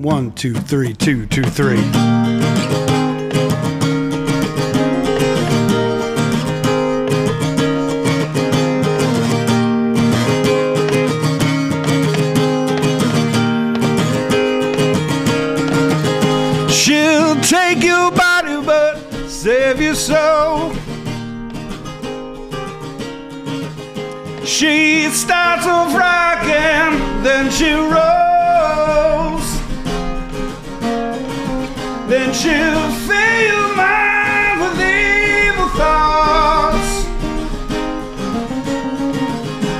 1, 2, 3, 2, 2, 3. She'll take your body but save your soul. She starts off rocking, then she rolls. Then she'll fill your mind with evil thoughts,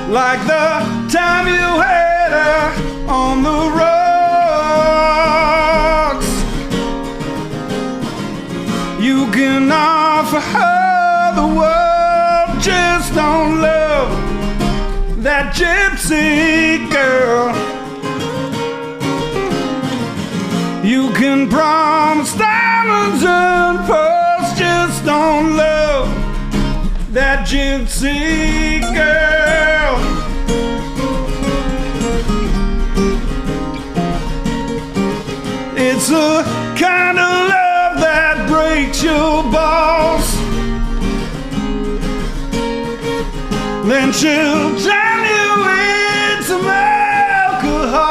like the time you had her on the rocks. You can offer her the world, just don't love that gypsy girl. You can promise diamonds and pearls, just don't love that gypsy girl. It's a kind of love that breaks your balls. Then she'll drown you in some alcohol.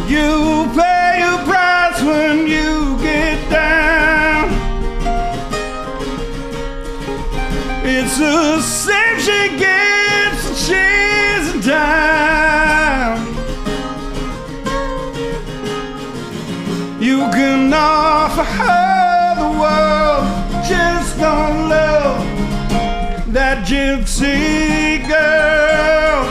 You pay your price when you get down. It's a sin she gets and she's in town. You can offer her the world, just don't love that gypsy girl.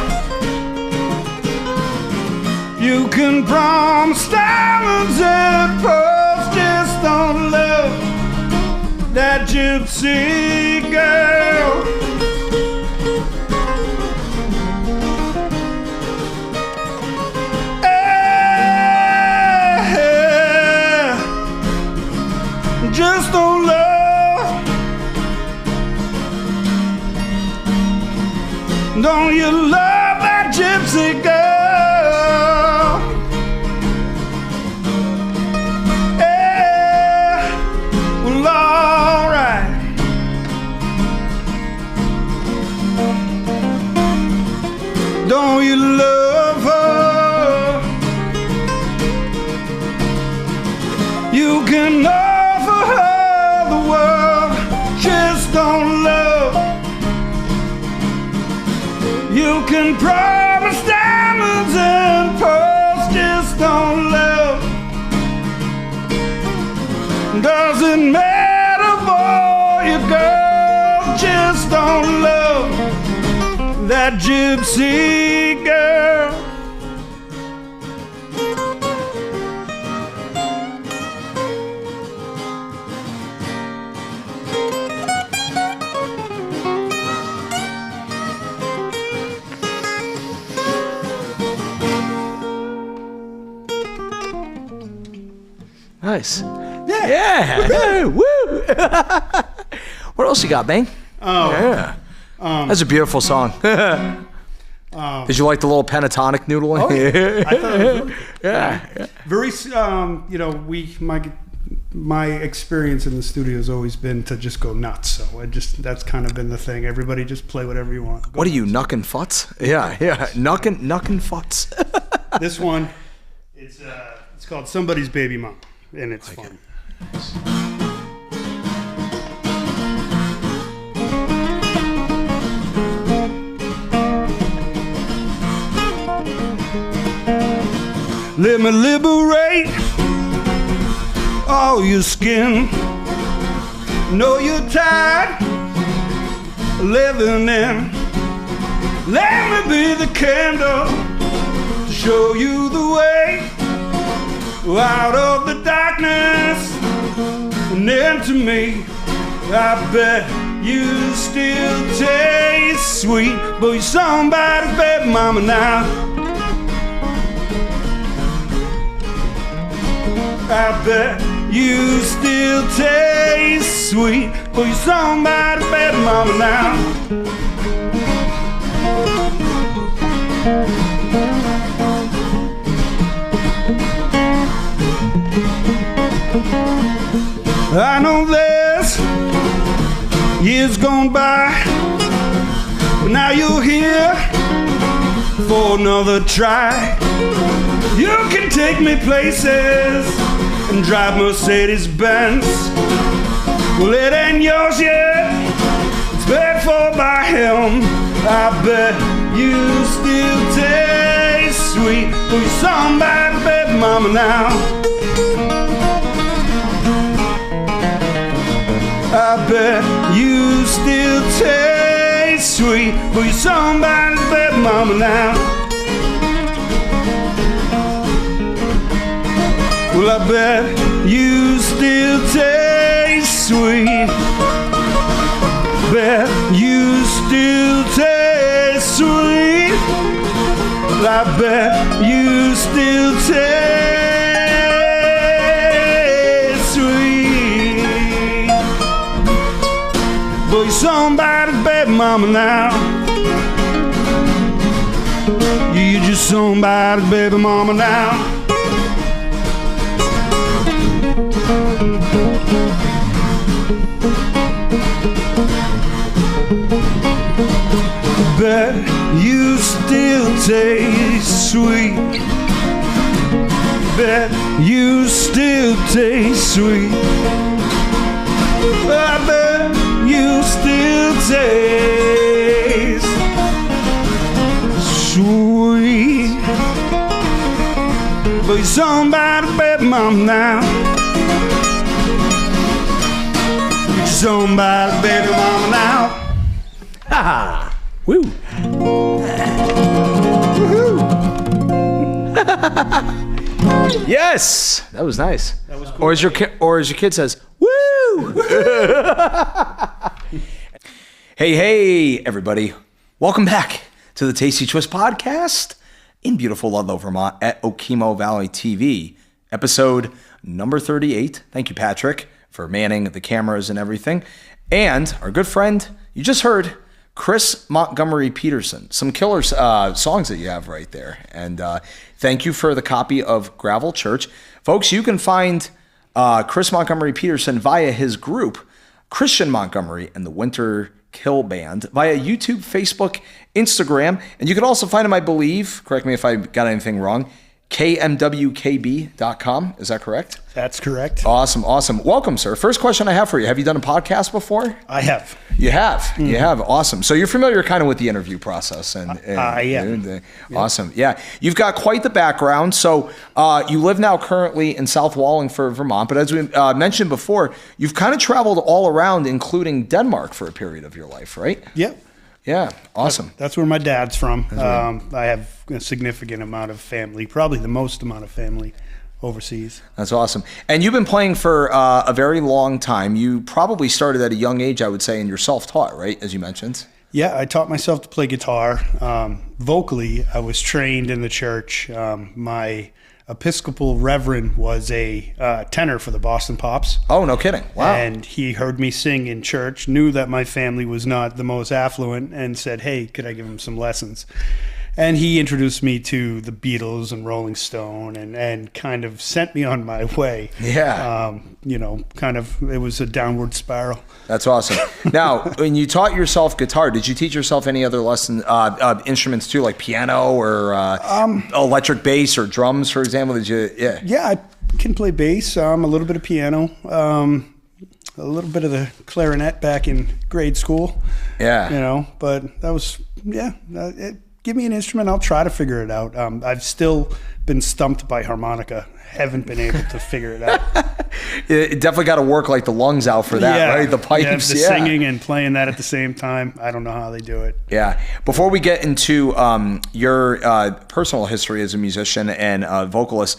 You can promise diamonds and pearls, just don't love that gypsy girl. Just don't love. Don't you love that gypsy girl? Yeah, well, alright. Don't you love her? You can offer her the world, just don't love. You can promise diamonds and pearls, just don't love. Doesn't matter, boy or girl, just don't love that gypsy girl. Nice. Yeah. Woo. What else you got, Bang? Oh. Yeah. That's a beautiful song. Did you like the little pentatonic noodling? Oh, yeah. I thought it was really, Yeah. very, you know, my experience in the studio has always been to just go nuts. So that's kind of been the thing. Everybody just play whatever you want. What are you, knuckin' futs? Yeah. Knuckin' futs. This one, it's called Somebody's Baby Mom, and it's fun. Nice. Let me liberate all your skin. Know you're tired of living in. Let me be the candle to show you the way out of the darkness and into me. I bet you still taste sweet, but you're somebody's baby mama now. I bet you still taste sweet, but you're somebody's baby mama now. I know there's years gone by, but now you're here for another try. You can take me places and drive Mercedes-Benz. Well, it ain't yours yet, it's paid for by him. I bet you still taste sweet for your somebody, baby mama now. I bet you still taste sweet for your somebody, baby mama now. Well, I bet you still taste sweet. Bet you still taste sweet. I bet you still taste sweet. But you're somebody's baby mama now. You're just somebody's baby mama now. Bet you still taste sweet. Bet you still taste sweet. I bet you still taste sweet. But you're somebody's baby mama now. You're somebody's baby mama now. Ha ha! Woo! Yes, that was nice. That was cool. Or as your kid says, woo! Hey, everybody! Welcome back to the Tasty Twist podcast in beautiful Ludlow, Vermont, at Okemo Valley TV, episode number 38. Thank you, Patrick, for manning the cameras and everything, and our good friend you just heard, Kris Montgomery Pedersen. Some killer songs that you have right there. And thank you for the copy of Gravel Church. Folks, you can find Kris Montgomery Pedersen via his group, Christian Montgomery and the Winter Kill Band, via YouTube, Facebook, Instagram. And you can also find him, I believe, correct me if I got anything wrong, kmwkb.com. Is that correct? That's correct. Awesome. Welcome, sir. First question I have for you. Have you done a podcast before? I have. You have? Mm-hmm. You have. Awesome. So you're familiar kind of with the interview process. Yeah. Awesome. Yeah. You've got quite the background. So you live now currently in South Wallingford, Vermont. But as we mentioned before, you've kind of traveled all around, including Denmark for a period of your life, right? Yep. Yeah, awesome. That's where my dad's from. I have a significant amount of family, probably the most amount of family overseas. That's awesome. And you've been playing for a very long time. You probably started at a young age, I would say, and you're self-taught, right, as you mentioned? Yeah, I taught myself to play guitar. Vocally, I was trained in the church. My Episcopal reverend was a tenor for the Boston Pops. Oh, no kidding. Wow. And he heard me sing in church, knew that my family was not the most affluent, and said, hey, could I give him some lessons? And he introduced me to the Beatles and Rolling Stone and kind of sent me on my way. Yeah. It was a downward spiral. That's awesome. Now, when you taught yourself guitar, did you teach yourself any other instruments too, like piano or electric bass or drums, for example? Did you? Yeah. Yeah, I can play bass, a little bit of piano, a little bit of the clarinet back in grade school. Yeah. But that was, give me an instrument, I'll try to figure it out. I've still been stumped by harmonica. Haven't been able to figure it out. It definitely got to work like the lungs out for that, right? The pipes, the singing and playing that at the same time. I don't know how they do it. Yeah. Before we get into your personal history as a musician and vocalist,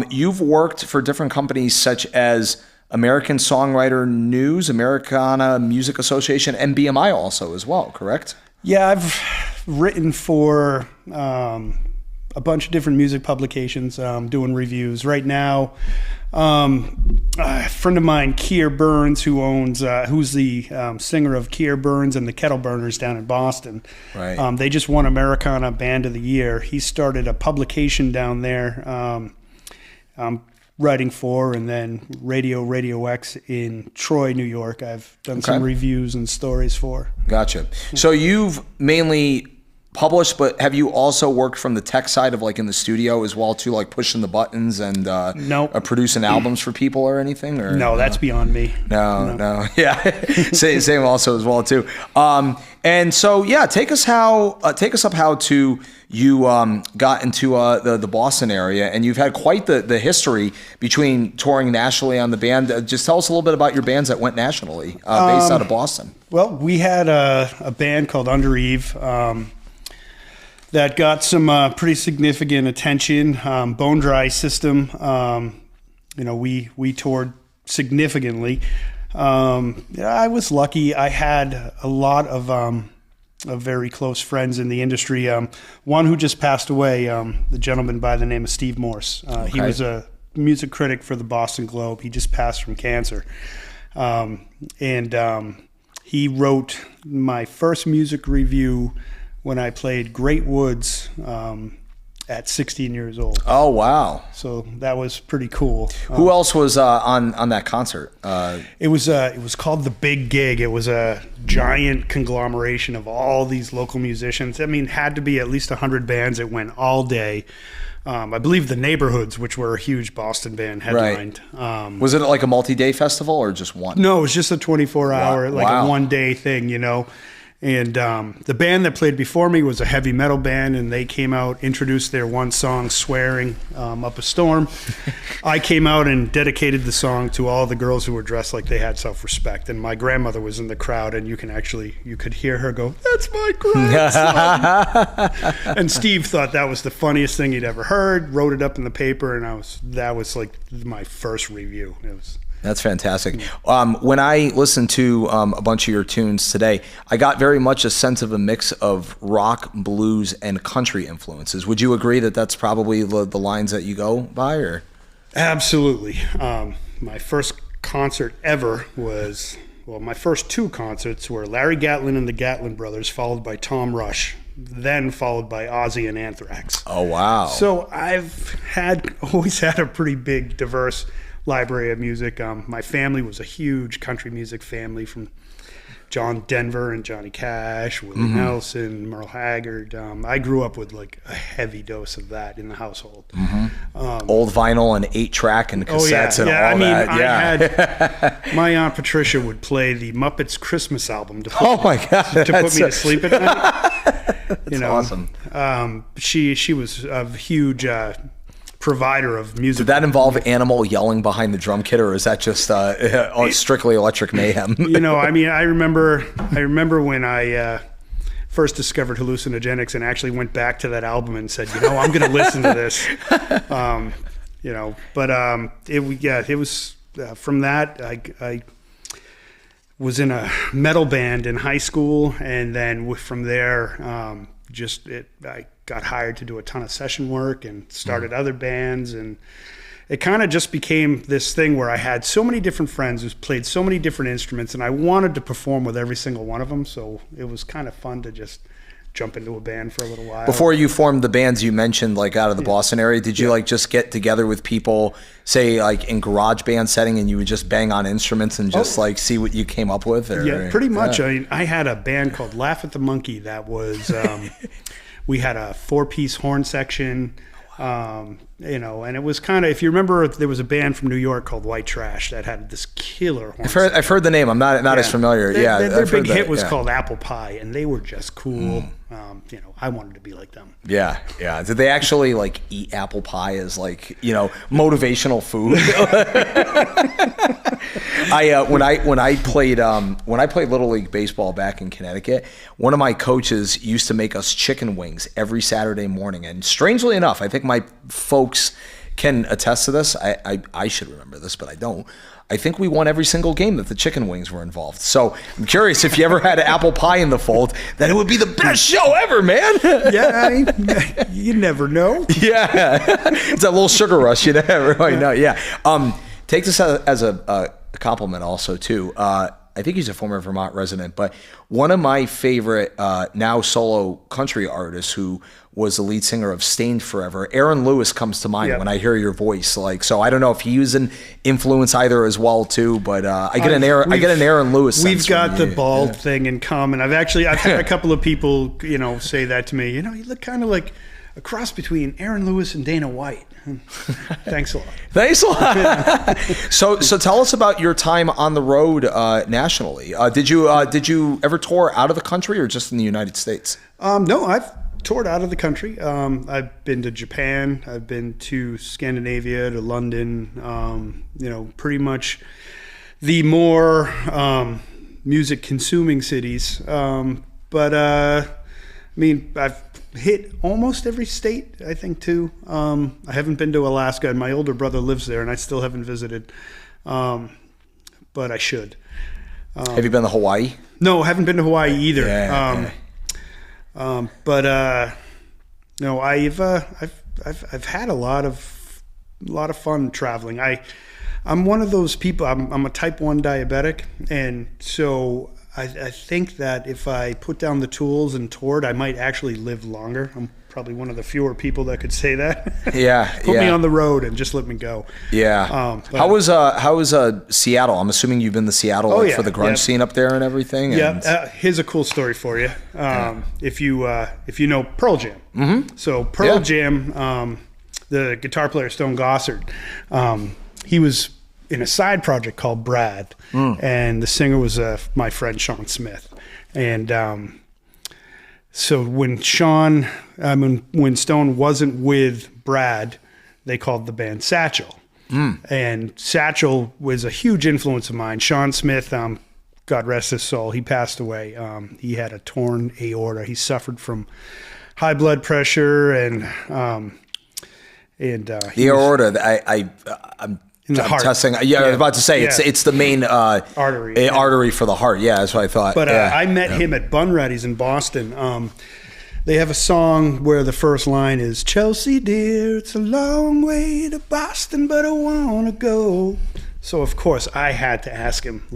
you've worked for different companies such as American Songwriter News, Americana Music Association, and BMI also as well, correct? Yeah, I've written for a bunch of different music publications, doing reviews. Right now, a friend of mine, Keir Burns, who's the singer of Keir Burns and the Kettle Burners down in Boston. Right. They just won Americana Band of the Year. He started a publication down there. writing for, and then Radio X in Troy, New York. I've done some reviews and stories for. Gotcha. So you've mainly published, but have you also worked from the tech side of like in the studio as well too, like pushing the buttons and producing albums for people or anything? Or no, that's beyond me. No. Yeah, same also as well too. And so yeah, take us up how to you got into the Boston area, and you've had quite the history between touring nationally on the band. Just tell us a little bit about your bands that went nationally, based out of Boston. Well, we had a band called Under Eve that got some pretty significant attention. Bone Dry System, we toured significantly. I was lucky. I had a lot of very close friends in the industry. One who just passed away, the gentleman by the name of Steve Morse. He was a music critic for the Boston Globe. He just passed from cancer. He wrote my first music review when I played Great Woods at 16 years old. Oh, wow. So that was pretty cool. Who else was on that concert? It was called The Big Gig. It was a giant conglomeration of all these local musicians. I mean, had to be at least 100 bands. It went all day. I believe the Neighborhoods, which were a huge Boston band, headlined. Right. Was it like a multi-day festival or just one? No, it was just a 24-hour, a one-day thing, And the band that played before me was a heavy metal band, and they came out, introduced their one song, Swearing Up a Storm. I came out and dedicated the song to all the girls who were dressed like they had self-respect. And my grandmother was in the crowd, and you could hear her go, "That's my grandson." And Steve thought that was the funniest thing he'd ever heard, wrote it up in the paper, and that was like my first review. That's fantastic. When I listened to a bunch of your tunes today, I got very much a sense of a mix of rock, blues, and country influences. Would you agree that that's probably the lines that you go by? Or? Absolutely. My first concert ever was, my first two concerts were Larry Gatlin and the Gatlin Brothers, followed by Tom Rush, then followed by Ozzy and Anthrax. Oh, wow. So I've always had a pretty big, diverse library of music. My family was a huge country music family, from John Denver and Johnny Cash, Willie Nelson, Merle Haggard. I grew up with like a heavy dose of that in the household. Old vinyl and 8-track and cassettes and all that. I had my Aunt Patricia would play the Muppets Christmas album to put me to sleep at night. That's awesome. She was a huge provider of music. Did that involve Animal yelling behind the drum kit, or is that just strictly Electric Mayhem? I remember when I first discovered hallucinogenics and actually went back to that album and said, I'm going to listen to this. It was from that I was in a metal band in high school, and then from there I got hired to do a ton of session work and started other bands, and it kind of just became this thing where I had so many different friends who played so many different instruments, and I wanted to perform with every single one of them, so it was kind of fun to just jump into a band for a little while. Before you formed the bands you mentioned, like out of the Boston area, did you like just get together with people, say like in garage band setting, and you would just bang on instruments and just like see what you came up with? Or, yeah, pretty much. I mean, I had a band called Laugh at the Monkey that was... we had a 4-piece horn section, and it was kind of, if you remember, there was a band from New York called White Trash that had this killer horn section. I've heard the name. I'm not as familiar. Their big hit was called Apple Pie, and they were just cool. I wanted to be like them. Yeah. Did they actually like eat apple pie as like, motivational food? When I played Little League baseball back in Connecticut, one of my coaches used to make us chicken wings every Saturday morning, and strangely enough, I think my folks can attest to this. I should remember this, but I don't. I think we won every single game that the chicken wings were involved. So I'm curious if you ever had apple pie in the fold, then it would be the best show ever, man. Yeah, you never know. Yeah, it's that little sugar rush, you never really know. Yeah. Take this as a compliment also too. I think he's a former Vermont resident, but one of my favorite now solo country artists who was the lead singer of Stained Forever, Aaron Lewis comes to mind when I hear your voice. Like, so I don't know if he was an influence either as well too, but I get an Aaron Lewis. We've got the bald thing in common. I've had a couple of people, say that to me. You look kind of like a cross between Aaron Lewis and Dana White. Thanks a lot. Thanks a lot. So tell us about your time on the road nationally. Did you ever tour out of the country or just in the United States? No, I've toured out of the country. I've been to Japan. I've been to Scandinavia, to London. Pretty much the more music consuming cities. But I've hit almost every state, I think, too. I haven't been to Alaska, and my older brother lives there, and I still haven't visited. But I should. Have you been to Hawaii? No, I haven't been to Hawaii either. But I've had a lot of fun traveling. I'm one of those people. I'm a type 1 diabetic, and so I think that if I put down the tools and toured, I might actually live longer. I'm probably one of the fewer people that could say that. Yeah. Put me on the road and just let me go. Yeah. How was Seattle? I'm assuming you've been to Seattle for the grunge scene up there and everything. Yeah. Here's a cool story for you. If you know Pearl Jam. Mm-hmm. So Pearl Jam, the guitar player Stone Gossard, he was in a side project called Brad, and the singer was my friend Sean Smith. And so when Stone wasn't with Brad, they called the band Satchel. And Satchel was a huge influence of mine. Sean Smith, God rest his soul, he passed away. He had a torn aorta. He suffered from high blood pressure and the aorta. I'm heart. Testing. I was about to say it's the main artery for the heart. Yeah, that's what I thought. But I met him at Bunratty's in Boston. They have a song where the first line is, "Chelsea dear, it's a long way to Boston, but I want to go." So of course I had to ask him,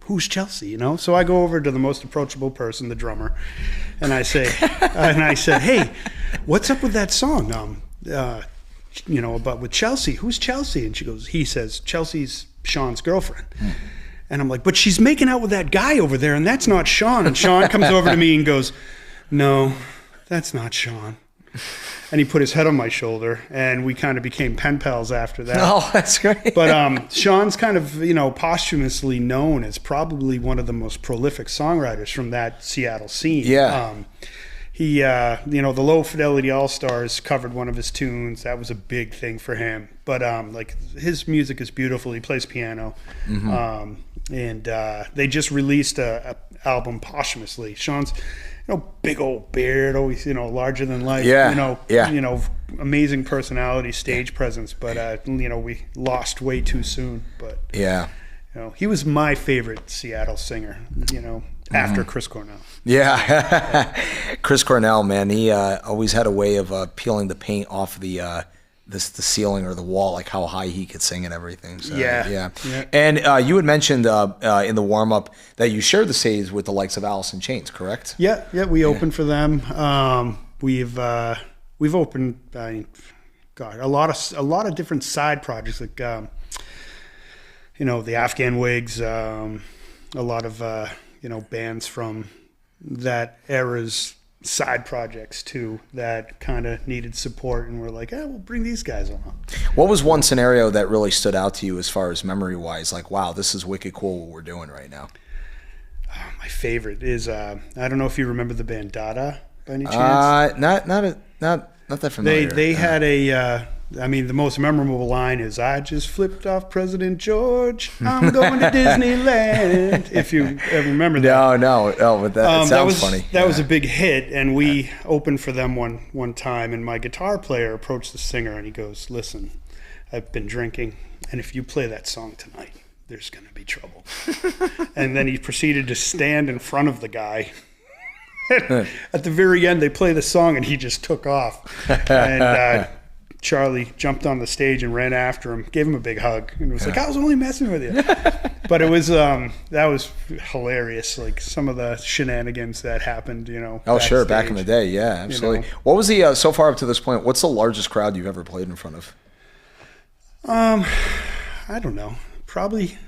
who's Chelsea? So I go over to the most approachable person, the drummer, and I said, "Hey, what's up with that song? About with Chelsea, who's Chelsea?" And he says, "Chelsea's Sean's girlfriend." And I'm like, "But she's making out with that guy over there, and that's not Sean." And Sean comes over to me and goes, "No, that's not Sean." And he put his head on my shoulder, and we kind of became pen pals after that. Oh, that's great. But Sean's kind of, posthumously known as probably one of the most prolific songwriters from that Seattle scene. Yeah. He, the Low Fidelity All-Stars covered one of his tunes. That was a big thing for him. But, his music is beautiful. He plays piano. Mm-hmm. And they just released a album posthumously. Sean's, big old beard, always, larger than life. Amazing personality, stage presence. But, we lost way too soon. But, he was my favorite Seattle singer, after Chris Cornell. Yeah. Chris Cornell, man, he always had a way of peeling the paint off the ceiling or the wall, like how high he could sing and everything. So, yeah. And you had mentioned in the warm-up that you shared the stage with the likes of Alice in Chains, correct? Yeah, we opened for them. We've opened a lot of different side projects, like the Afghan Wigs, a lot of bands from that era's side projects too that kind of needed support, and we're like, we'll bring these guys on. What was one scenario that really stood out to you as far as memory wise, like, wow, this is wicked cool what we're doing right now? My favorite is I don't know if you remember the band Dada by any chance. Not that familiar. They had the most memorable line is, "I just flipped off President George. I'm going to Disneyland." If you ever remember that. No, but that sounds funny. That was a big hit, and we opened for them one time, and my guitar player approached the singer, and he goes, "Listen, I've been drinking, and if you play that song tonight, there's going to be trouble." And then he proceeded to stand in front of the guy. At the very end, they play the song, and he just took off. And Charlie jumped on the stage and ran after him, gave him a big hug, and was like, "I was only messing with you." But it was that was hilarious. Like some of the shenanigans that happened, Oh, sure, back in the day, yeah, absolutely. What was the so far up to this point? What's the largest crowd you've ever played in front of? I don't know. Probably,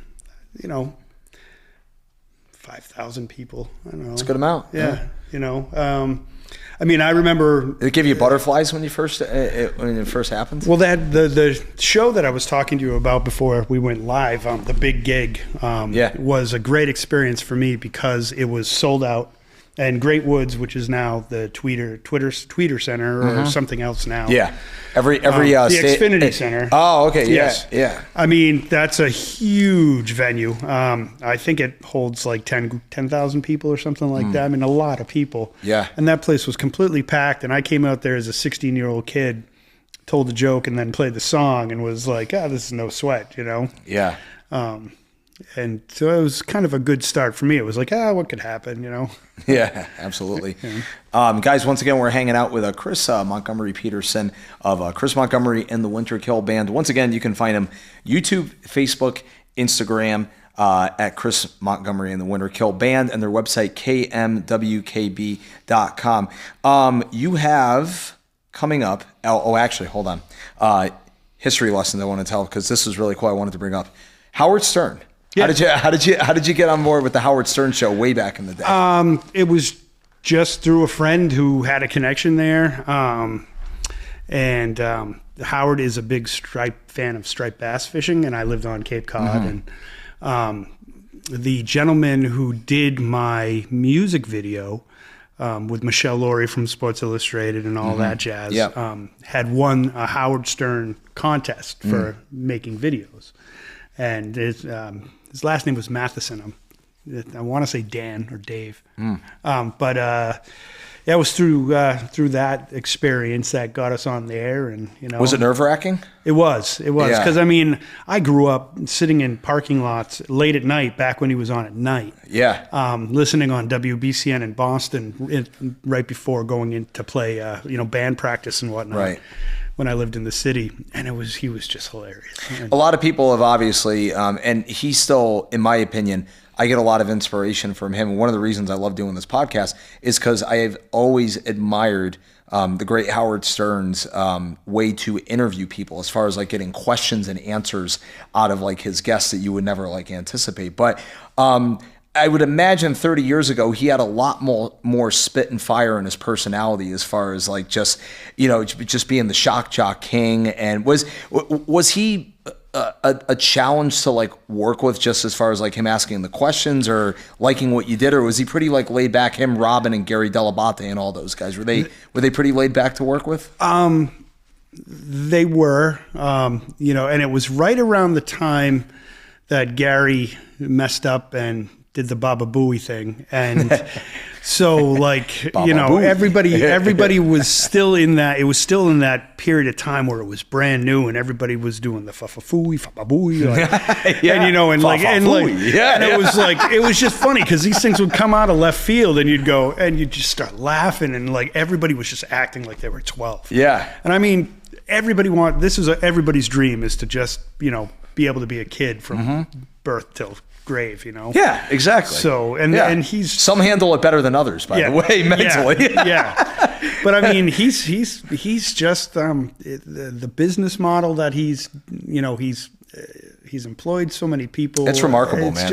5,000 people. I don't know. It's a good amount. Yeah. I remember. Did it give you butterflies when it first happened? Well, the show that I was talking to you about before we went live, the big gig, was a great experience for me because it was sold out. And Great Woods, which is now the Tweeter Center or something else now. Yeah, every the Xfinity Center. Oh, okay. Yes. Yeah. I mean, that's a huge venue. I think it holds like 10,000 people or something like that. I mean, a lot of people. Yeah. And that place was completely packed. And I came out there as a 16-year-old kid, told a joke, and then played the song, and was like, "This is no sweat," Yeah. And so it was kind of a good start for me. It was like, what could happen, Yeah, absolutely. Guys, once again, we're hanging out with Kris Montgomery Pedersen of Kris Montgomery and the Winter Kill Band. Once again, you can find him YouTube, Facebook, Instagram at Kris Montgomery and the Winter Kill Band, and their website, kmwkb.com. You have coming up, actually, hold on. History lesson I want to tell, because this is really cool. I wanted to bring up Howard Stern. Yeah. How did you get on board with the Howard Stern show way back in the day? It was just through a friend who had a connection there. And Howard is a big fan of striped bass fishing, and I lived on Cape Cod. And the gentleman who did my music video with Michelle Laurie from Sports Illustrated and all that jazz had won a Howard Stern contest for making videos. And his last name was Matheson. I want to say Dan or Dave. But it was through that experience that got us on there. And was it nerve-wracking? It was because I grew up sitting in parking lots late at night back when he was on at night. Yeah. Listening on WBCN in Boston right before going in to play band practice and whatnot. Right. When I lived in the city, and he was just hilarious. A lot of people have obviously, and he's still, in my opinion, I get a lot of inspiration from him. And one of the reasons I love doing this podcast is because I have always admired the great Howard Stern's way to interview people, as far as like getting questions and answers out of like his guests that you would never like anticipate. But I would imagine 30 years ago, he had a lot more spit and fire in his personality, as far as like just being the shock jock king. And was he a challenge to like work with, just as far as like him asking the questions or liking what you did, or was he pretty like laid back? Him, Robin, and Gary Dell'Abate and all those guys, were they pretty laid back to work with? They were, and it was right around the time that Gary messed up and did the Baba Booey thing. And so like, everybody was still in that, it was still in that period of time where it was brand new and everybody was doing the fa-fa-fooey, fa-ba-booey. And it was like, it was just funny because these things would come out of left field and you'd go, and you'd just start laughing, and like everybody was just acting like they were 12. Yeah. And I mean, everybody's dream is to just, be able to be a kid from birth till grave, Yeah, exactly. So and he's, some handle it better than others, by the way, mentally. Yeah. But I mean, he's just the business model that he's employed so many people. It's remarkable, man.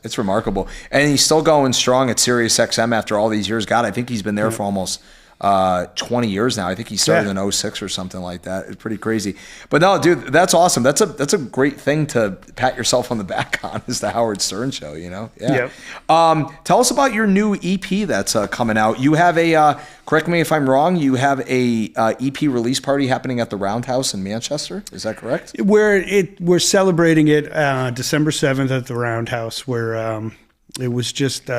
It's remarkable, and he's still going strong at Sirius XM after all these years. God, I think he's been there for almost 20 years now. I think he started in 06 or something like that. It's pretty crazy. But no, dude, that's awesome. That's a great thing to pat yourself on the back on, is the Howard Stern show, Yeah. Yep. Tell us about your new EP that's coming out. You have a, correct me if I'm wrong, you have a EP release party happening at the Roundhouse in Manchester. Is that correct? We're celebrating it December 7th at the Roundhouse, where it was just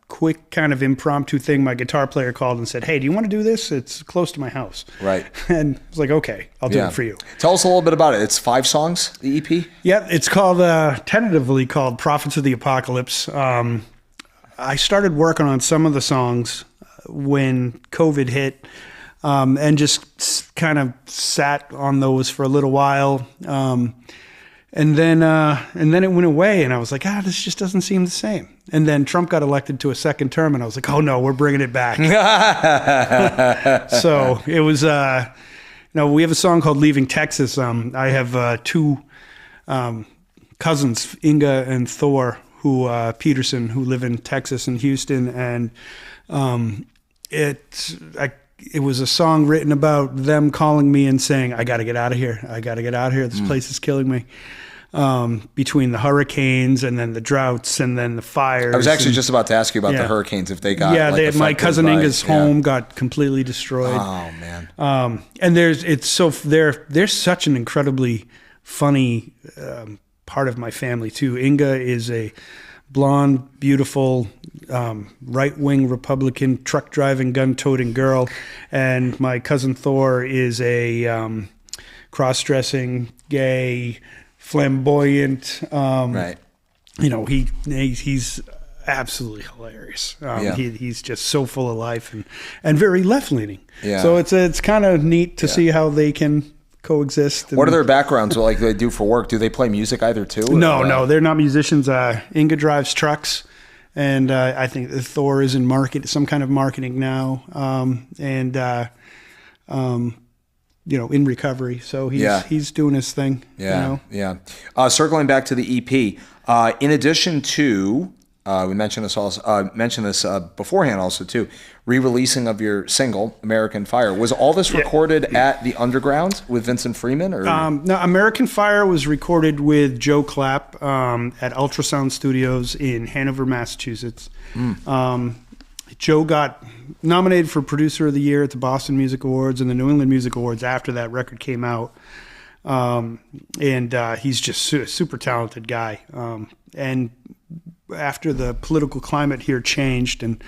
quick kind of impromptu thing. My guitar player called and said, "Hey, do you want to do this? It's close to my house." Right. And I was like, "Okay, I'll do it for you." Tell us a little bit about it. It's 5 songs, the EP? Yeah, it's called, tentatively called Prophets of the Apocalypse. I started working on some of the songs when COVID hit. and just kind of sat on those for a little while. And then it went away, and I was like, this just doesn't seem the same. And then Trump got elected to a second term, and I was like, oh no, we're bringing it back. So it was, we have a song called "Leaving Texas." I have two cousins, Inga and Thor, Pedersen, who live in Texas and Houston, and it was a song written about them calling me and saying, I got to get out of here. I got to get out of here. This place is killing me. Between the hurricanes and then the droughts and then the fires. I was actually just about to ask you about the hurricanes, if they got my cousin Inga's home got completely destroyed. Oh man. And there's such an incredibly funny part of my family too. Inga is a blonde, beautiful, right-wing Republican, truck-driving, gun-toting girl. And my cousin Thor is a cross-dressing, gay, flamboyant. Right. He's absolutely hilarious. He's just so full of life and very left-leaning. Yeah. So it's kind of neat to see how they can coexist. What are their backgrounds? Like they do for work? Do they play music either too? No, they're not musicians. Inga drives trucks, and I think Thor is in some kind of marketing now, in recovery. So he's doing his thing. Yeah. Circling back to the EP, in addition to we mentioned this beforehand also too. Re-releasing of your single "American Fire." Was all this recorded at the Underground with Vincent Freeman? Or no, "American Fire" was recorded with Joe Clapp at Ultrasound Studios in Hanover, Massachusetts. Joe got nominated for Producer of the Year at the Boston Music Awards and the New England Music Awards after that record came out. He's just a super talented guy. And after the political climate here changed, and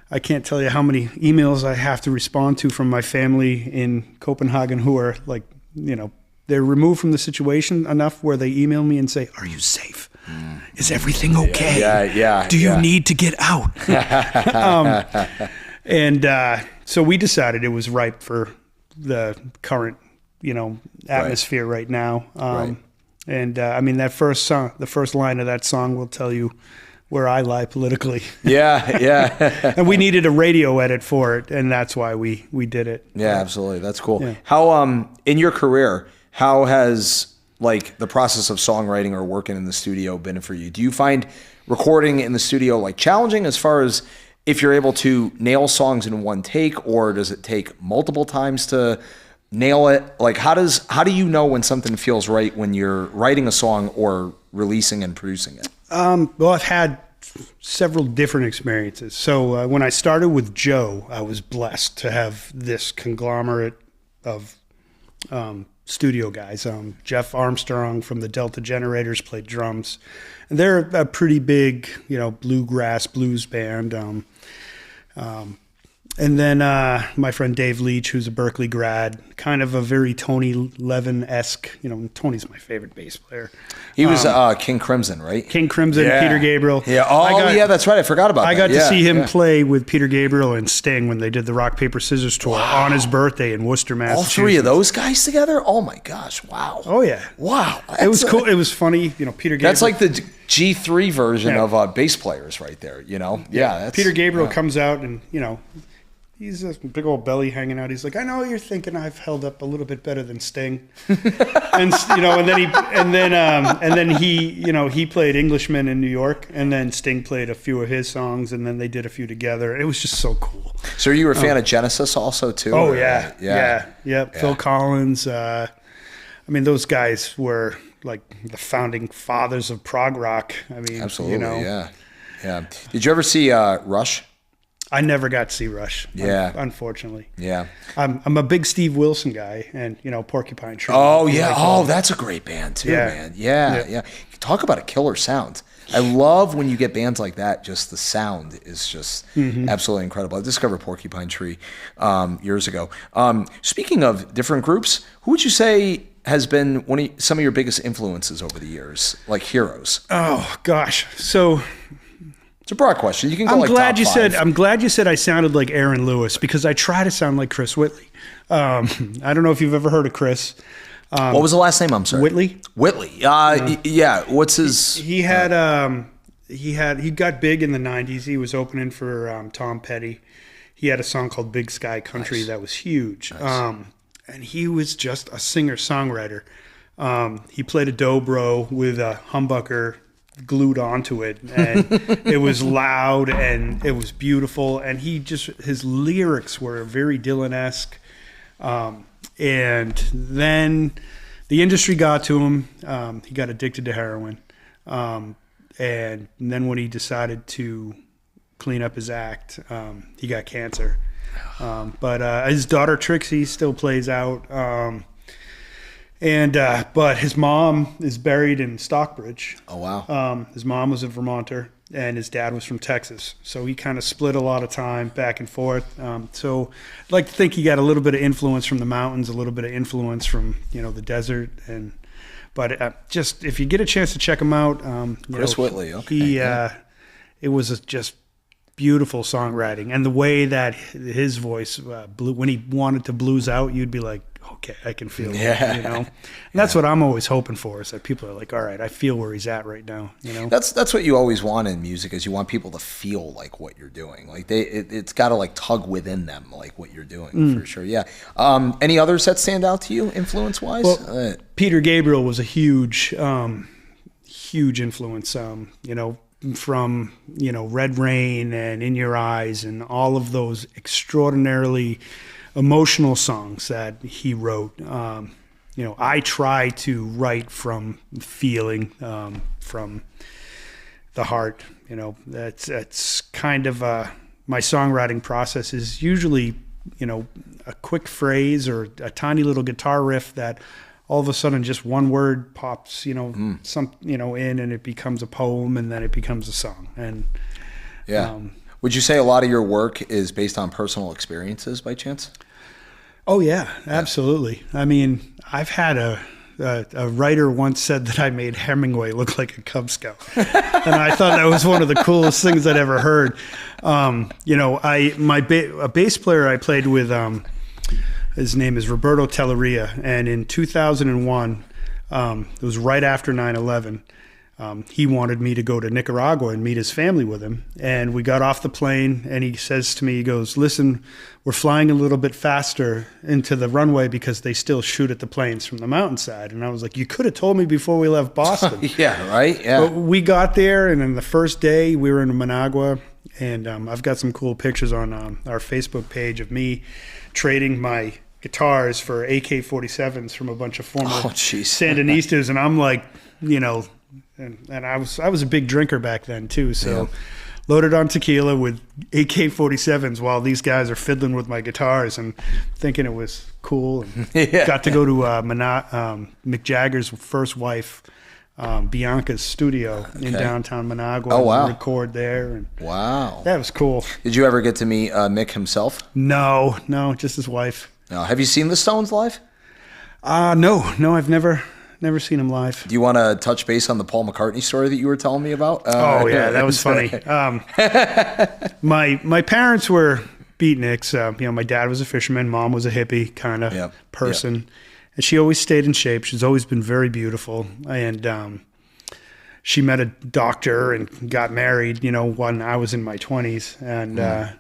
I can't tell you how many emails I have to respond to from my family in Copenhagen who are like, they're removed from the situation enough where they email me and say, "Are you safe? Is everything okay? Do you need to get out?" So we decided it was ripe for the current, atmosphere right now. That first song, the first line of that song will tell you where I lie politically. And we needed a radio edit for it, and that's why we did it. Yeah, absolutely. That's cool. Yeah. How in your career, how has like the process of songwriting or working in the studio been for you? Do you find recording in the studio like challenging as far as if you're able to nail songs in one take, or does it take multiple times to nail it? Like how do you know when something feels right when you're writing a song or releasing and producing it? Well, I've had several different experiences. So when I started with Joe, I was blessed to have this conglomerate of studio guys. Jeff Armstrong from the Delta Generators played drums. And they're a pretty big, bluegrass blues band. And then my friend Dave Leach, who's a Berkeley grad, kind of a very Tony Levin-esque. Tony's my favorite bass player. He was King Crimson, right? King Crimson, Peter Gabriel. Yeah. That's right. I forgot about that. I got to see him play with Peter Gabriel and Sting when they did the Rock, Paper, Scissors tour on his birthday in Worcester, Massachusetts. All three of those guys together? Oh, my gosh. Wow. Oh, yeah. Wow. It was cool. It was funny. Peter Gabriel. That's like the G3 version of bass players right there, Yeah. Peter Gabriel comes out and, he's a big old belly hanging out. He's like, "I know you're thinking I've held up a little bit better than Sting," and then he played Englishman in New York, and then Sting played a few of his songs, and then they did a few together. It was just so cool. So you were a fan of Genesis also too? Oh yeah. Phil Collins. Those guys were like the founding fathers of prog rock. Absolutely. Yeah. Did you ever see Rush? I never got to see Rush. Yeah. Unfortunately. Yeah. I'm a big Steve Wilson guy, and Porcupine Tree. Oh yeah. That's a great band too, man. Yeah. Talk about a killer sound. I love when you get bands like that. Just the sound is just absolutely incredible. I discovered Porcupine Tree years ago. Speaking of different groups, who would you say has been some of your biggest influences over the years, like heroes? Oh gosh. So It's a broad question. You can go I'm like glad top you five. I'm glad you said I sounded like Aaron Lewis because I try to sound like Chris Whitley. I don't know if you've ever heard of Chris. What was the last name? I'm sorry. Whitley. Yeah. What's his? He got big in the 90s. He was opening for Tom Petty. He had a song called Big Sky Country that was huge. Nice. And he was just a singer-songwriter. He played a dobro with a humbucker glued onto it, and it was loud and it was beautiful. And his lyrics were very Dylan-esque. And then the industry got to him. He got addicted to heroin. And then when he decided to clean up his act, he got cancer. But his daughter Trixie still plays out. But his mom is buried in Stockbridge. Oh, wow. His mom was a Vermonter and his dad was from Texas. So he kind of split a lot of time back and forth. So I'd like to think he got a little bit of influence from the mountains, a little bit of influence from, the desert. But just if you get a chance to check him out, Chris Whitley. Okay. It was just beautiful songwriting, and the way that his voice when he wanted to blues out, you'd be like, okay, I can feel it. And that's what I'm always hoping for, is that people are like, all right, I feel where he's at right now. That's what you always want in music, is you want people to feel like what you're doing. Like it's got to like tug within them, like what you're doing for sure. Yeah. Any others that stand out to you influence wise? Well, Peter Gabriel was a huge influence. From Red Rain and In Your Eyes and all of those extraordinarily emotional songs that he wrote. I try to write from feeling, from the heart. That's kind of my songwriting process is usually, a quick phrase or a tiny little guitar riff that all of a sudden just one word pops, in, and it becomes a poem, and then it becomes a song. And would you say a lot of your work is based on personal experiences by chance? Oh yeah, absolutely. I mean, I've had a writer once said that I made Hemingway look like a Cub Scout, and I thought that was one of the coolest things I'd ever heard. A bass player I played with. His name is Roberto Telleria, and in 2001, it was right after 9/11, he wanted me to go to Nicaragua and meet his family with him. And we got off the plane, and he says to me, he goes, listen, we're flying a little bit faster into the runway because they still shoot at the planes from the mountainside. And I was like, you could have told me before we left Boston. Yeah, right? Yeah. But we got there, and then the first day we were in Managua, and I've got some cool pictures on our Facebook page of me trading my guitars for AK-47s from a bunch of former Sandinistas, and I'm like, and I was a big drinker back then too, so loaded on tequila with AK-47s while these guys are fiddling with my guitars and thinking it was cool. And got to go to Mick Jagger's first wife, Bianca's studio in downtown Managua. Oh, wow. And record there. And wow. That was cool. Did you ever get to meet Mick himself? No, just his wife. No. Have you seen the Stones live? No, I've never seen him live. Do you want to touch base on the Paul McCartney story that you were telling me about? That was funny. My parents were beatniks. My dad was a fisherman, mom was a hippie kind of person, and she always stayed in shape. She's always been very beautiful, and she met a doctor and got married. When I was in my 20s, and.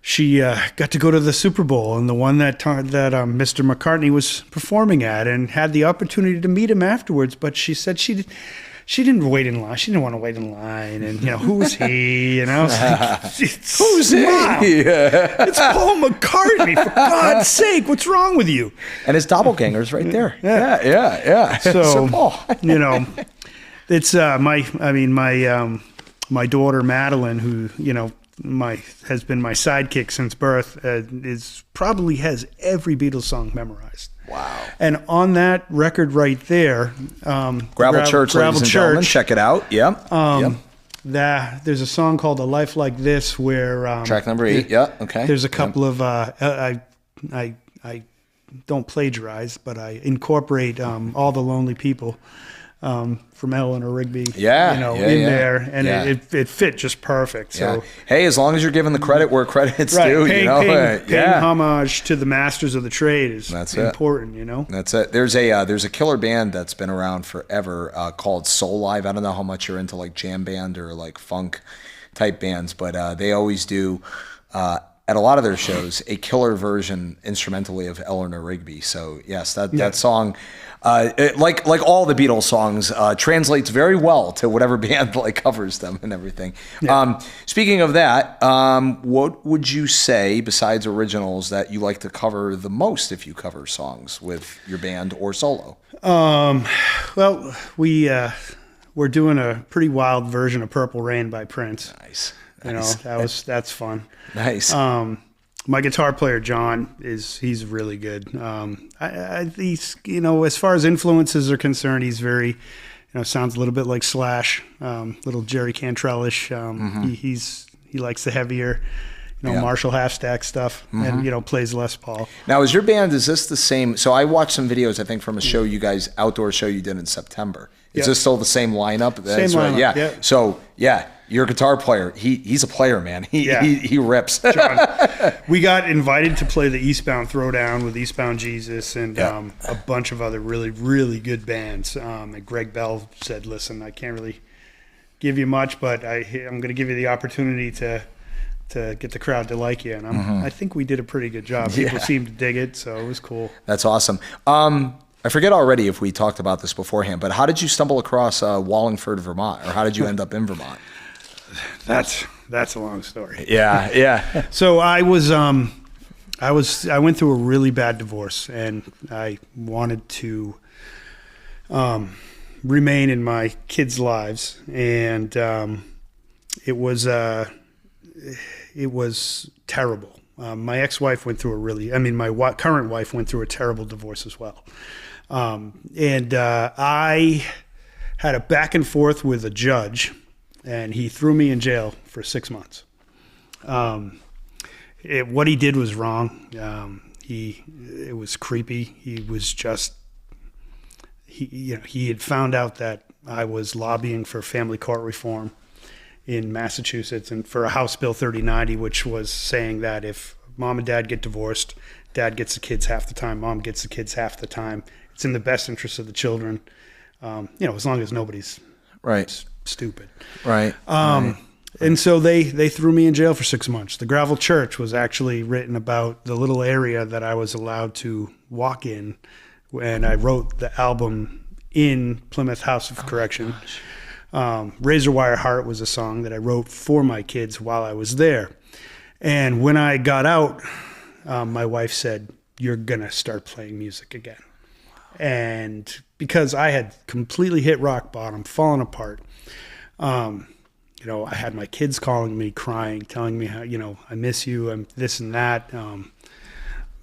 She got to go to the Super Bowl, and the one that Mr. McCartney was performing at, and had the opportunity to meet him afterwards. But she said she didn't wait in line. She didn't want to wait in line, and who's he? And I was like, who's Mom? It's Paul McCartney, for God's sake! What's wrong with you? And his doppelganger's right there. Yeah. So Paul. It's my daughter Madeline, who has been my sidekick since birth, probably has every Beatles song memorized. Wow. And on that record right there, Gravel Church, ladies and gentlemen, check it out. There's a song called A Life Like This where track number 8. There's a couple of I don't plagiarize, but I incorporate All the Lonely People from Eleanor Rigby, Yeah, in there, and it fit just perfect. So hey, as long as you're giving the credit where credit's right, due, paying homage to the masters of the trade is important. That's it. There's a killer band that's been around forever called Soul Live. I don't know how much you're into like jam band or like funk type bands, but they always do. At a lot of their shows, a killer version instrumentally of Eleanor Rigby. So yes, that song, like all the Beatles songs, translates very well to whatever band like covers them and everything. Yeah. Speaking of that, what would you say besides originals that you like to cover the most if you cover songs with your band or solo? Well, we're doing a pretty wild version of Purple Rain by Prince. Nice. That's fun. Nice. My guitar player John he's really good. He's as far as influences are concerned, he's very sounds a little bit like Slash, little Jerry Cantrell-ish. He likes the heavier Marshall half-stack stuff, and plays Les Paul. Now, is this the same? So I watched some videos, I think, from a show outdoor show you did in September. Is this still the same lineup? Same lineup, yeah. So, your guitar player, he's a player, man. He rips. John, we got invited to play the Eastbound Throwdown with Eastbound Jesus and a bunch of other really, really good bands. And Greg Bell said, listen, I can't really give you much, but I'm going to give you the opportunity to get the crowd to like you. And I think we did a pretty good job. People seemed to dig it, so it was cool. That's awesome. I forget already if we talked about this beforehand, but how did you stumble across Wallingford, Vermont? Or how did you end up in Vermont? That's a long story. Yeah. So I went through a really bad divorce, and I wanted to remain in my kids' lives, and it was terrible. My ex-wife went through my current wife went through a terrible divorce as well. And I had a back and forth with a judge, and he threw me in jail for 6 months. What he did was wrong. It was creepy. He had found out that I was lobbying for family court reform in Massachusetts and for a House Bill 3090, which was saying that if mom and dad get divorced, dad gets the kids half the time, mom gets the kids half the time. It's in the best interest of the children, as long as nobody's stupid. Right. And so they threw me in jail for 6 months. The Gravel Church was actually written about the little area that I was allowed to walk in, and I wrote the album in Plymouth House of Correction. Razor Wire Heart was a song that I wrote for my kids while I was there. And when I got out, my wife said, "You're going to start playing music again." And because I had completely hit rock bottom, fallen apart, I had my kids calling me, crying, telling me how, I miss you, I'm this and that.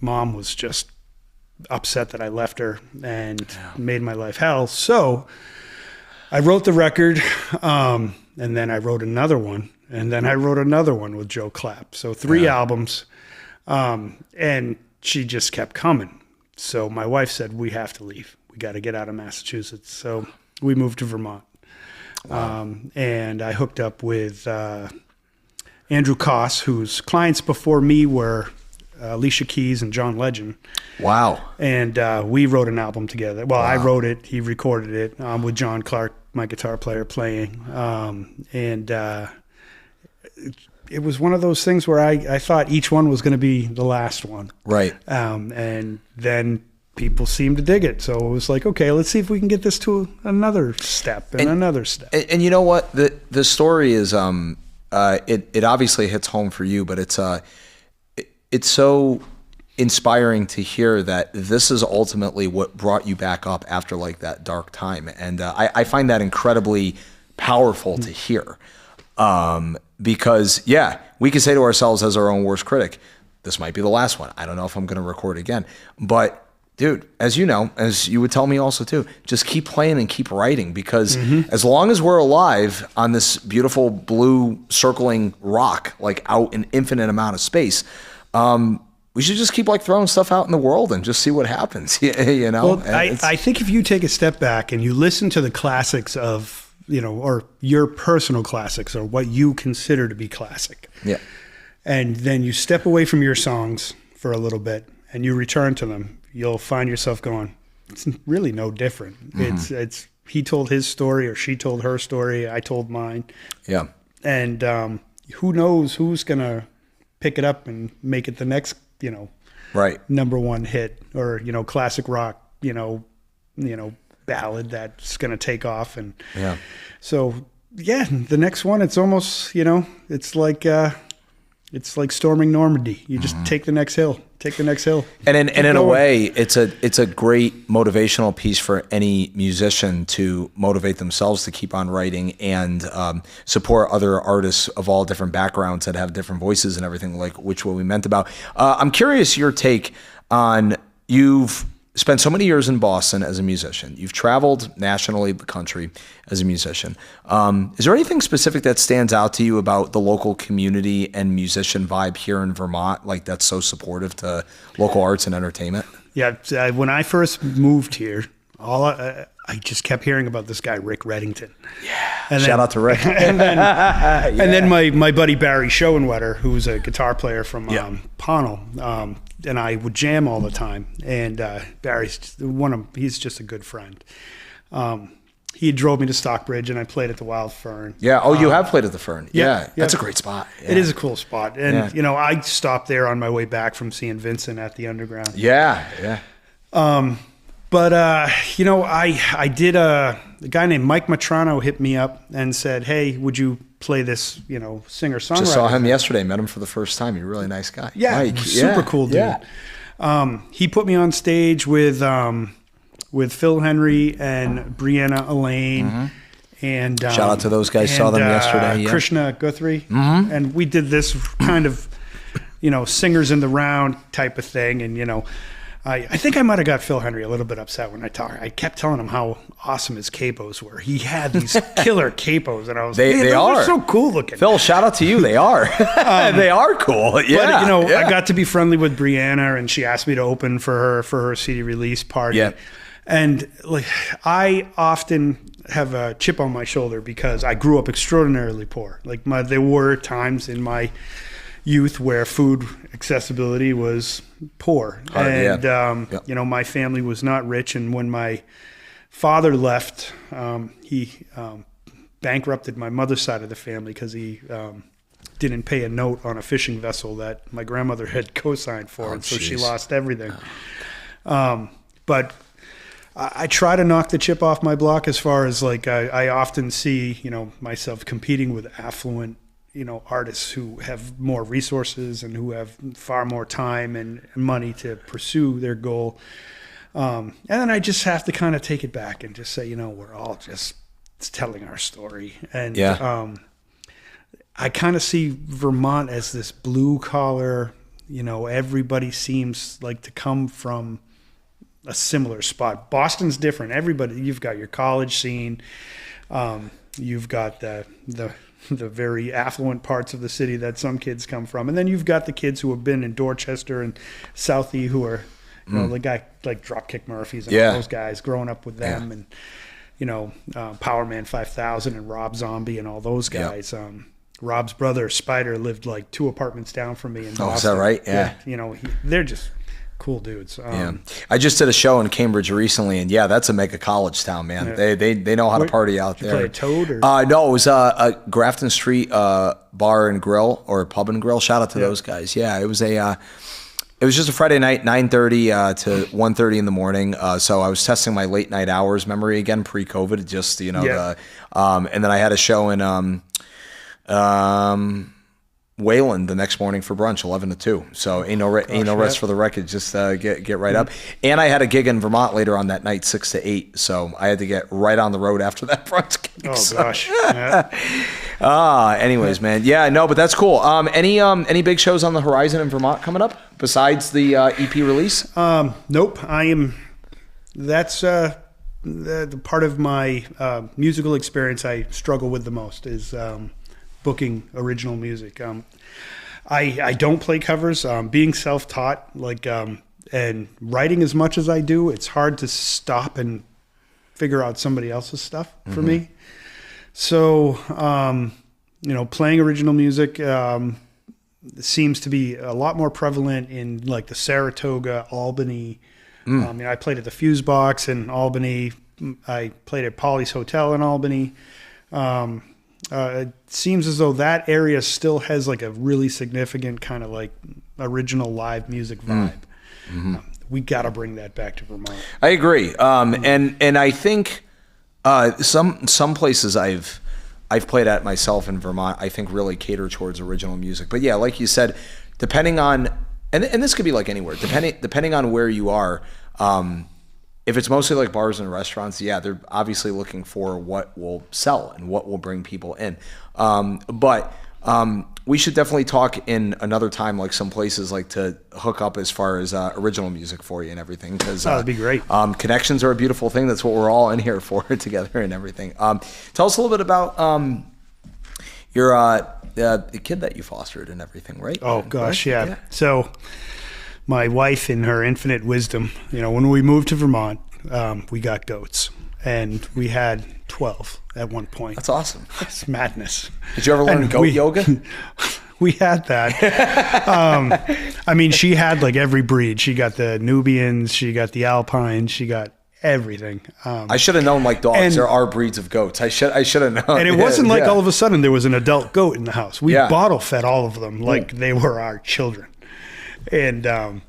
Mom was just upset that I left her and made my life hell. So I wrote the record, and then I wrote another one, and then I wrote another one with Joe Clapp. So 3 albums, and she just kept coming. So my wife said, we have to leave. We got to get out of Massachusetts. So we moved to Vermont. Wow. And I hooked up with Andrew Koss, whose clients before me were Alicia Keys and John Legend. Wow. And we wrote an album together. Well, I wrote it. He recorded it with John Clark, my guitar player, playing. It was one of those things where I thought each one was going to be the last one. Right. And then people seemed to dig it. So it was like, okay, let's see if we can get this to another step and another step. And you know what? The story is, it obviously hits home for you, but it's so inspiring to hear that this is ultimately what brought you back up after like that dark time. And I find that incredibly powerful to hear. Because we can say to ourselves as our own worst critic, this might be the last one. I don't know if I'm going to record again. But dude, as you know, as you would tell me also too, just keep playing and keep writing, because as long as we're alive on this beautiful blue circling rock, like out an infinite amount of space, we should just keep like throwing stuff out in the world and just see what happens. You know? Well, I think if you take a step back and you listen to the classics of, or your personal classics or what you consider to be classic. Yeah. And then you step away from your songs for a little bit and you return to them, you'll find yourself going, it's really no different. Mm-hmm. It's he told his story or she told her story. I told mine. Yeah. And who knows who's going to pick it up and make it the next, right, number one hit or, classic rock, ballad that's going to take off. And so, the next one, it's almost, it's like storming Normandy. You just take the next hill. And in a way, it's a great motivational piece for any musician to motivate themselves to keep on writing and support other artists of all different backgrounds that have different voices and everything, like which what we meant about. I'm curious your take on, you've spent so many years in Boston as a musician. You've traveled nationally, the country, as a musician. Is there anything specific that stands out to you about the local community and musician vibe here in Vermont, like that's so supportive to local arts and entertainment? Yeah, when I first moved here, I just kept hearing about this guy, Rick Reddington. Yeah, shout out to Rick. And then my buddy Barry Schoenwetter, who's a guitar player from Pownell, and I would jam all the time. And Barry's he's just a good friend. He drove me to Stockbridge, and I played at the Wild Fern. Yeah. Oh, you have played at the Fern. Yeah. That's a great spot. Yeah. It is a cool spot. And, I stopped there on my way back from seeing Vincent at the Underground. Yeah. But, I did a guy named Mike Matrano hit me up and said, hey, would you play this, singer-songwriter? Just saw him yesterday, met him for the first time. He's a really nice guy. Yeah, Mike. Super cool dude. Yeah. He put me on stage with Phil Henry and Brianna Elaine. Mm-hmm. And shout out to those guys. Saw them yesterday. Krishna Guthrie. Mm-hmm. And we did this kind of, singers in the round type of thing. And, I think I might have got Phil Henry a little bit upset when I talked. I kept telling him how awesome his capos were. He had these killer capos, and I was like, they are so cool looking. Phil, shout out to you. They are. They are cool. Yeah. But, I got to be friendly with Brianna, and she asked me to open for her CD release party. Yeah. And I often have a chip on my shoulder because I grew up extraordinarily poor. There were times in my youth where food accessibility was poor. And, my family was not rich. And when my father left, he bankrupted my mother's side of the family because he didn't pay a note on a fishing vessel that my grandmother had co-signed for. And so she lost everything. But I try to knock the chip off my block as far as I often see, myself competing with affluent artists who have more resources and who have far more time and money to pursue their goal. And then I just have to kind of take it back and just say, we're all just telling our story. And I kind of see Vermont as this blue collar, everybody seems like to come from a similar spot. Boston's different. You've got your college scene. You've got the very affluent parts of the city that some kids come from. And then you've got the kids who have been in Dorchester and Southie who are, the guy like Dropkick Murphys and all those guys, growing up with them and, Power Man 5000 and Rob Zombie and all those guys. Rob's brother, Spider, lived 2 apartments down from me in Boston. Oh, is that right? Yeah. They're just cool dudes. I just did a show in Cambridge recently, and that's a mega college town, man. Yeah. They know how to party out there. Play a Toad? Or? No, it was a Grafton Street bar and grill or pub and grill. Shout out to those guys. Yeah, it was just a Friday night, 9:30 to 1:30 in the morning. So I was testing my late night hours memory again, pre-COVID. Just and then I had a show in Wayland the next morning for brunch, 11 to 2. So ain't no rest for the record. Just get right up. And I had a gig in Vermont later on that night, 6 to 8. So I had to get right on the road after that brunch gig. Oh gosh. Anyways, man. Yeah, no, but that's cool. Any big shows on the horizon in Vermont coming up besides the EP release? Nope. That's the part of my musical experience I struggle with the most is booking original music. I don't play covers. Being self-taught, and writing as much as I do, it's hard to stop and figure out somebody else's stuff for me. So, playing original music seems to be a lot more prevalent in like the Saratoga, Albany. I played at the Fuse Box in Albany. I played at Polly's Hotel in Albany. It seems as though that area still has like a really significant kind of like original live music vibe. We got to bring that back to Vermont. I agree. And I think some places I've played at myself in Vermont, I think really cater towards original music. But yeah, like you said, depending on, and this could be like anywhere, depending on where you are, if it's mostly like bars and restaurants, yeah, they're obviously looking for what will sell and what will bring people in. But we should definitely talk in another time, like some places like to hook up as far as original music for you and everything. Because that'd be great. Connections are a beautiful thing. That's what we're all in here for together and everything. Tell us a little bit about your the kid that you fostered and everything, right? Oh gosh, yeah. So my wife, in her infinite wisdom, when we moved to Vermont, we got goats, and we had 12 at one point. That's awesome. It's madness. Did you ever learn goat yoga? We had that. She had like every breed. She got the Nubians, she got the Alpines, she got everything. I should have known, like dogs, there are breeds of goats. I should have known. And it wasn't like all of a sudden there was an adult goat in the house. We bottle fed all of them like they were our children. And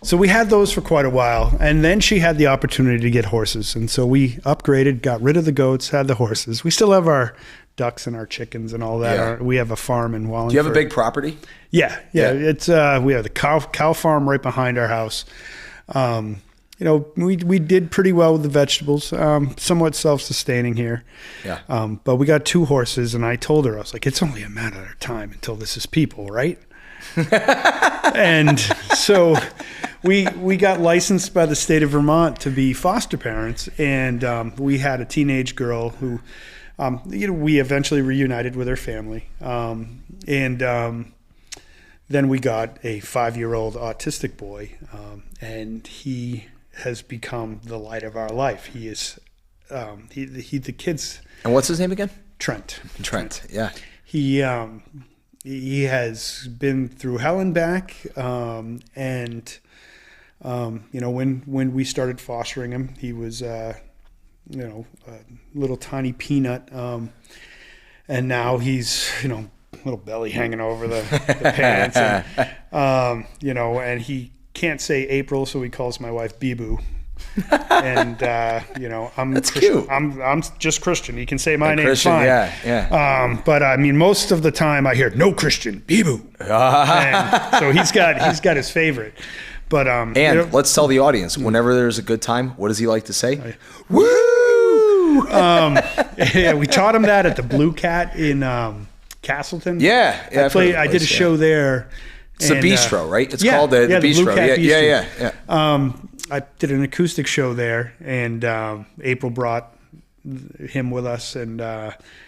so we had those for quite a while. And then she had the opportunity to get horses. And so we upgraded, got rid of the goats, had the horses. We still have our ducks and our chickens and all that. Yeah. We have a farm in Wallingford. Do you have a big property? Yeah. It's we have the cow farm right behind our house. We did pretty well with the vegetables, somewhat self-sustaining here. Yeah. But we got 2 horses, and I told her, I was like, it's only a matter of time until this is people, right? And so we got licensed by the state of Vermont to be foster parents, and we had a teenage girl who, we eventually reunited with her family, and then we got a 5-year-old autistic boy, and he has become the light of our life. He is the kids. And what's his name again? Trent. Yeah. He has been through hell and back, when we started fostering him, he was a little tiny peanut, and now he's little belly hanging over the pants, and he can't say April, so he calls my wife Bee-Boo. And I'm that's Christian. cute. I'm just Christian. He can say my name Christian, fine. Yeah. But most of the time I hear no Christian, Bee-Boo. And so he's got his favorite. But let's tell the audience, whenever there's a good time, what does he like to say? Woo! We taught him that at the Blue Cat in Castleton. Yeah. I did a show there. It's the bistro, right? It's called the bistro. Blue Cat Bistro. Yeah. I did an acoustic show there, and April brought him with us, and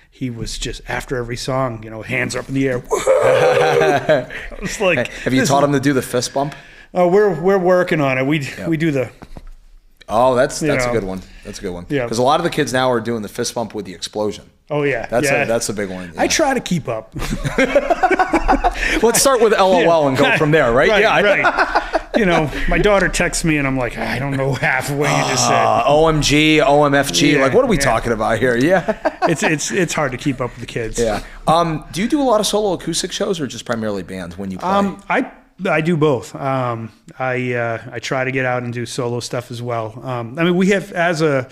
he was just, after every song, hands up in the air. I was like, have you taught him to do the fist bump? We're working on it. We do the. Oh, that's a good one. That's a good one. Yeah. Because a lot of the kids now are doing the fist bump with the explosion. Oh yeah, that's a big one. Yeah. I try to keep up. Let's start with LOL and go from there, right? Right. My daughter texts me and I'm like, I don't know half of what you just said. OMG, OMFG. Like, what are we talking about here? Yeah. It's hard to keep up with the kids. Yeah. Do you do a lot of solo acoustic shows or just primarily bands when you play? I do both. I try to get out and do solo stuff as well. We have, as a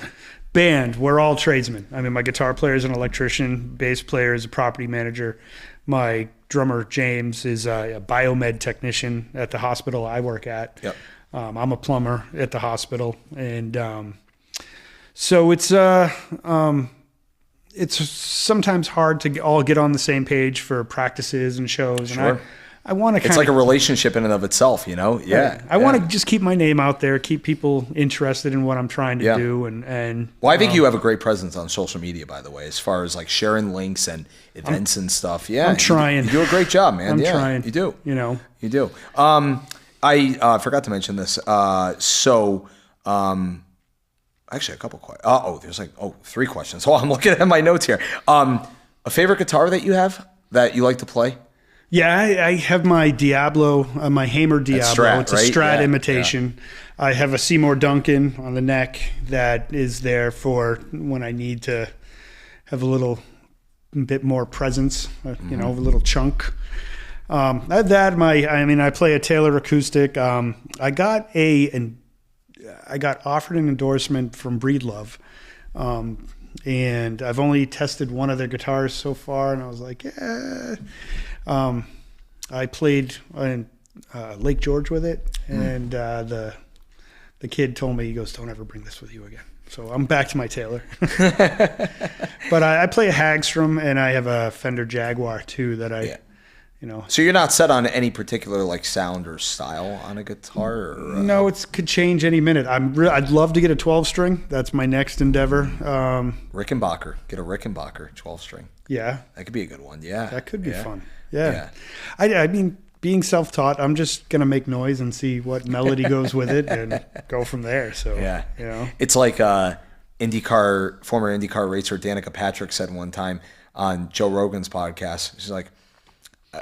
band, we're all tradesmen. My guitar player is an electrician, bass player is a property manager. My drummer, James, is a biomed technician at the hospital I work at. Yep. I'm a plumber at the hospital. And so it's sometimes hard to all get on the same page for practices and shows. Sure. And I want to it's like a relationship in and of itself, Yeah. I want to just keep my name out there, keep people interested in what I'm trying to do. And well, I think you have a great presence on social media, by the way, as far as like sharing links and events and stuff. Yeah. I'm trying. You do a great job, man. I'm trying. You do. You do. I forgot to mention this. Actually a couple questions. There's like 3 questions. I'm looking at my notes here. A favorite guitar that you have that you like to play? Yeah, I have my Diablo, my Hamer Diablo. Strat, it's a right? Strat imitation. Yeah. I have a Seymour Duncan on the neck that is there for when I need to have a little bit more presence, a little chunk. I have that. I play a Taylor acoustic. I got offered an endorsement from Breedlove. And I've only tested one of their guitars so far, and I was like, yeah. I played in Lake George with it, and the kid told me, he goes, don't ever bring this with you again. So I'm back to my Taylor. But I play a Hagstrom, and I have a Fender Jaguar too that So you're not set on any particular like sound or style on a guitar? No, it could change any minute. I'd love to get a 12-string. That's my next endeavor. Rickenbacker. Get a Rickenbacker 12-string. Yeah. That could be a good one. Yeah. That could be fun. Yeah. I mean, being self-taught, I'm just going to make noise and see what melody goes with it and go from there. So, It's like former IndyCar racer Danica Patrick said one time on Joe Rogan's podcast. She's like,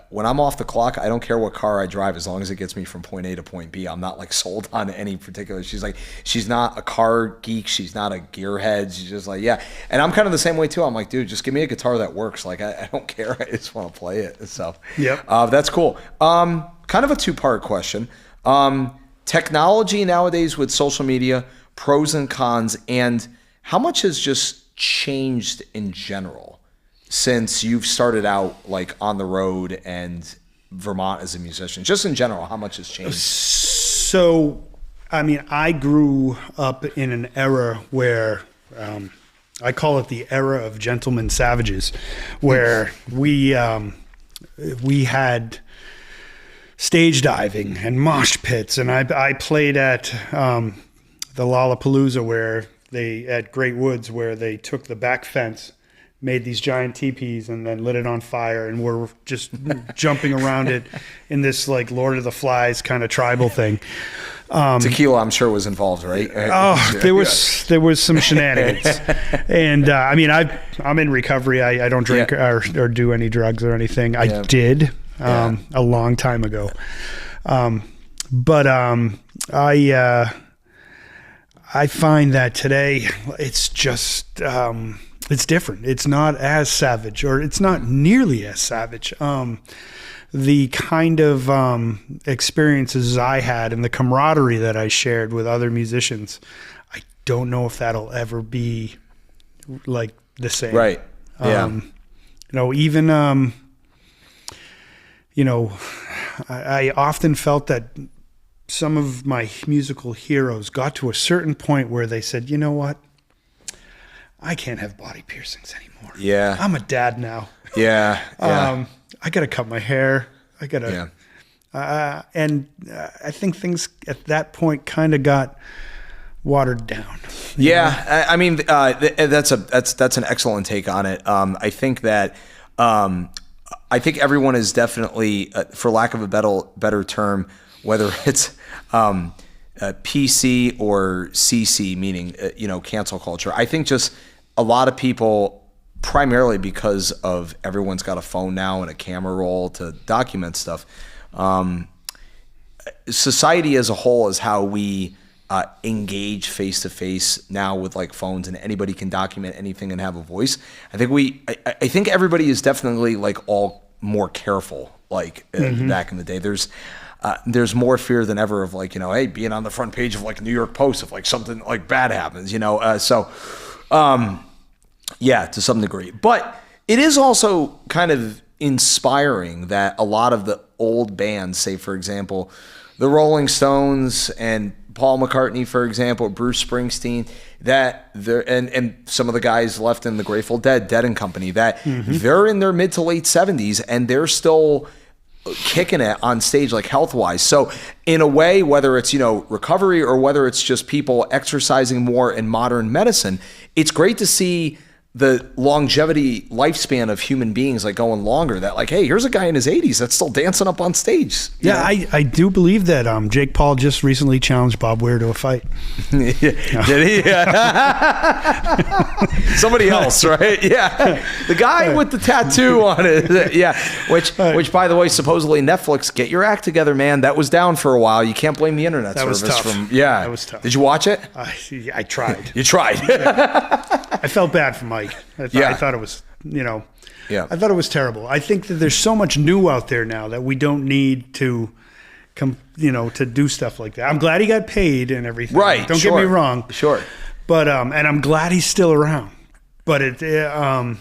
when I'm off the clock, I don't care what car I drive as long as it gets me from point A to point B. I'm not like sold on any particular. She's like, she's not a car geek. She's not a gearhead. She's just like, yeah. And I'm kind of the same way too. I'm like, dude, just give me a guitar that works. Like, I don't care. I just want to play it. So that's cool. Kind of a 2-part question. Technology nowadays with social media, pros and cons, and how much has just changed in general since you've started out like on the road and Vermont as a musician, just in general, how much has changed? So, I grew up in an era where, I call it the era of gentlemen savages, where we had stage diving and mosh pits. And I played at, the Lollapalooza at Great Woods, where they took the back fence, made these giant teepees and then lit it on fire, and we're just jumping around it in this like Lord of the Flies kind of tribal thing. Tequila, I'm sure, was involved, right? There was some shenanigans, and I'm in recovery. I don't drink or do any drugs or anything. I did a long time ago, but I find that today it's just. It's different. It's not as savage, or it's not nearly as savage. The kind of experiences I had and the camaraderie that I shared with other musicians, I don't know if that'll ever be like the same. Right. Yeah. I often felt that some of my musical heroes got to a certain point where they said, you know what? I can't have body piercings anymore. Yeah. I'm a dad now. Yeah. I got to cut my hair. I got to, and I think things at that point kind of got watered down. Yeah. I mean, that's an excellent take on it. I think that, I think everyone is definitely, for lack of a better term, whether it's, PC or CC, meaning, cancel culture. I think just a lot of people, primarily because of everyone's got a phone now and a camera roll to document stuff. Society as a whole is how we engage face to face now with like phones, and anybody can document anything and have a voice. I think everybody is definitely like all more careful, like back in the day. There's more fear than ever of like, hey, being on the front page of like New York Post if like something like bad happens, to some degree. But it is also kind of inspiring that a lot of the old bands, say for example, the Rolling Stones and Paul McCartney, for example, Bruce Springsteen, that they're, and some of the guys left in the Grateful Dead and Company, that they're in their mid to late 70s and they're still kicking it on stage, like health-wise. So in a way, whether it's, recovery or whether it's just people exercising more in modern medicine, it's great to see the longevity lifespan of human beings like going longer. That like, hey, here's a guy in his 80s that's still dancing up on stage. Yeah, I do believe that Jake Paul just recently challenged Bob Weir to a fight. Did he? Somebody else, right? Yeah, the guy with the tattoo on it. Yeah, which by the way, supposedly Netflix, get your act together, man. That was down for a while. You can't blame the internet service. Was tough. That was tough. Did you watch it? I tried. You tried. I felt bad for Mike. I thought it was, I thought it was terrible. I think that there's so much new out there now that we don't need to to do stuff like that. I'm glad he got paid and everything. Right. Don't get me wrong. Sure. But, and I'm glad he's still around. But if, kind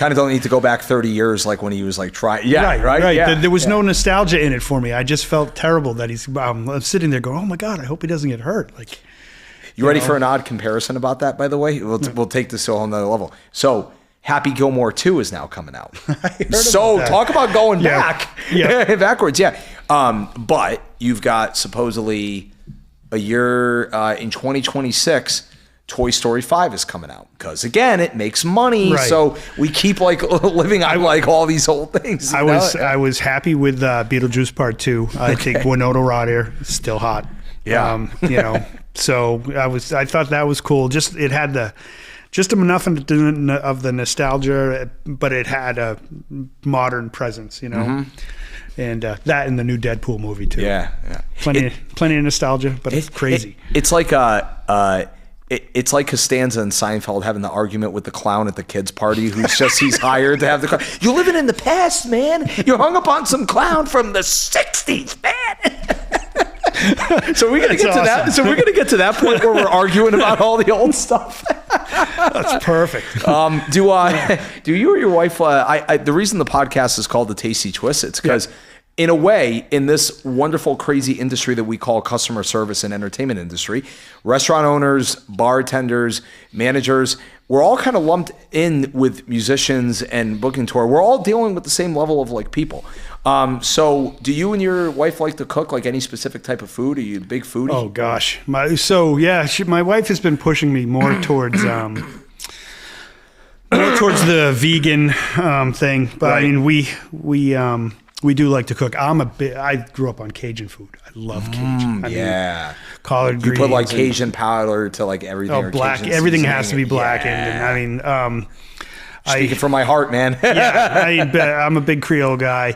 of don't need to go back 30 years like when he was like trying. Yeah. Right. Yeah. There was no nostalgia in it for me. I just felt terrible that I'm sitting there going, oh my God, I hope he doesn't get hurt. Like, You ready for an odd comparison about that, by the way? We'll take this to a whole nother level. So, Happy Gilmore 2 is now coming out. So, talk about going back. Yeah. Backwards, yeah. But you've got supposedly a year in 2026, Toy Story 5 is coming out. Because, again, it makes money. Right. So, we keep like living on like all these old things. I was happy with Beetlejuice Part 2. I think Winona Ryder is still hot. Yeah. So I thought that was cool. Just it had enough of the nostalgia, but it had a modern presence, and that in the new Deadpool movie too. Yeah. Plenty of nostalgia, but it's crazy. It's like it's like Costanza and Seinfeld having the argument with the clown at the kids' party he's hired to have the clown. You're living in the past, man. You're hung up on some clown from the 60s, man. So we're gonna get to that. So we're gonna get to that point where we're arguing about all the old stuff. That's perfect. Do you or your wife? The reason the podcast is called The Tasty Twist, it's because, in a way, in this wonderful, crazy industry that we call customer service and entertainment industry, restaurant owners, bartenders, managers, we're all kind of lumped in with musicians and booking tour. We're all dealing with the same level of like people. So do you and your wife like to cook like any specific type of food? Are you a big foodie? Oh gosh. My wife has been pushing me more towards the vegan thing. But right. I mean, we do like to cook. I grew up on Cajun food. I love Cajun. Collard greens. You put like Cajun powder to like everything. Oh, black. Everything has to be blackened. Yeah. And I mean, speaking from my heart, man. I'm a big Creole guy.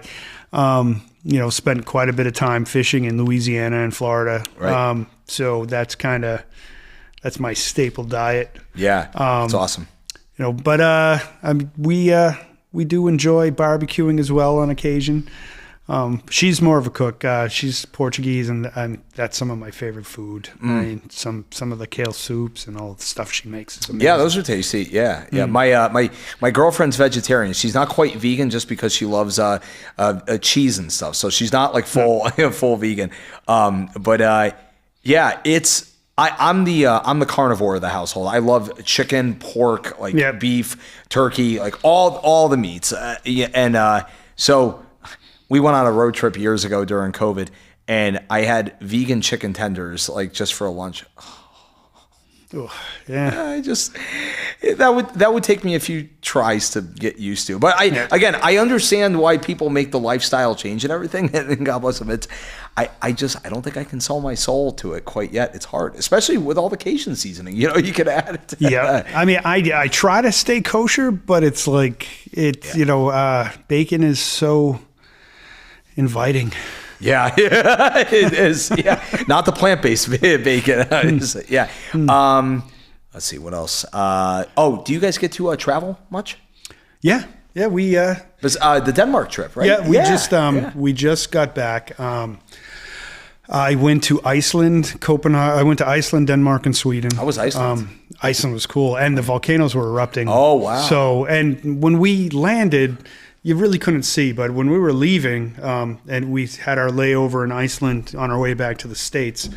Spent quite a bit of time fishing in Louisiana and Florida. Right. So that's my staple diet. Yeah. It's awesome. But we do enjoy barbecuing as well on occasion. She's more of a cook. She's Portuguese, and that's some of my favorite food. I mean, some of the kale soups and all the stuff she makes is amazing. Yeah, those are tasty. Yeah. My girlfriend's vegetarian. She's not quite vegan just because she loves cheese and stuff. So she's not like full vegan. I'm the carnivore of the household. I love chicken, pork, beef, turkey, like all the meats. So we went on a road trip years ago during COVID, and I had vegan chicken tenders like just for a lunch. Oh, yeah. That would take me a few tries to get used to. But I understand why people make the lifestyle change and everything. And God bless them. I don't think I can sell my soul to it quite yet. It's hard, especially with all the Cajun seasoning. You could add it. Yeah. I mean, I try to stay kosher, but it's like bacon is so inviting. Yeah, it is. Yeah, not the plant-based bacon. Yeah. Let's see what else. Do you guys get to travel much? Yeah. We the Denmark trip, right? Yeah, we just got back. I went to Iceland, Copenhagen. I went to Iceland, Denmark, and Sweden. How was Iceland? Iceland was cool, and the volcanoes were erupting. Oh wow! So, and when we landed, you really couldn't see, but when we were leaving, and we had our layover in Iceland on our way back to the States,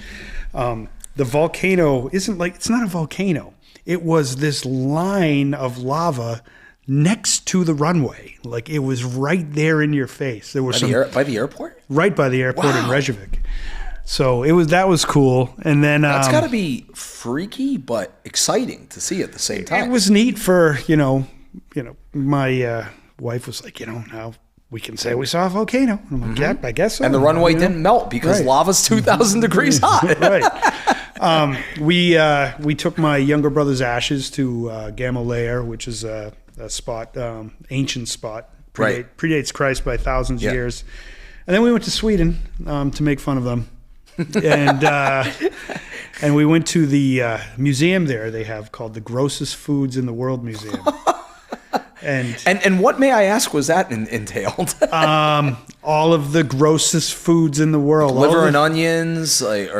the volcano it's not a volcano. It was this line of lava next to the runway. Like it was right there in your face. There was By the airport? Right by the airport in Reykjavik. So that was cool. And then that's got to be freaky but exciting to see at the same time. It was neat for, my wife was like, now we can say we saw a volcano. And I'm like, yeah, I guess so. And the runway didn't melt because lava's 2,000 degrees hot. Right. We took my younger brother's ashes to Gamma, which is a spot, ancient spot. Predates Christ by thousands of years. And then we went to Sweden to make fun of them. And we went to the museum there they have called the Grossest Foods in the World Museum. And what, may I ask, was that entailed? all of the grossest foods in the world. Liver and onions, you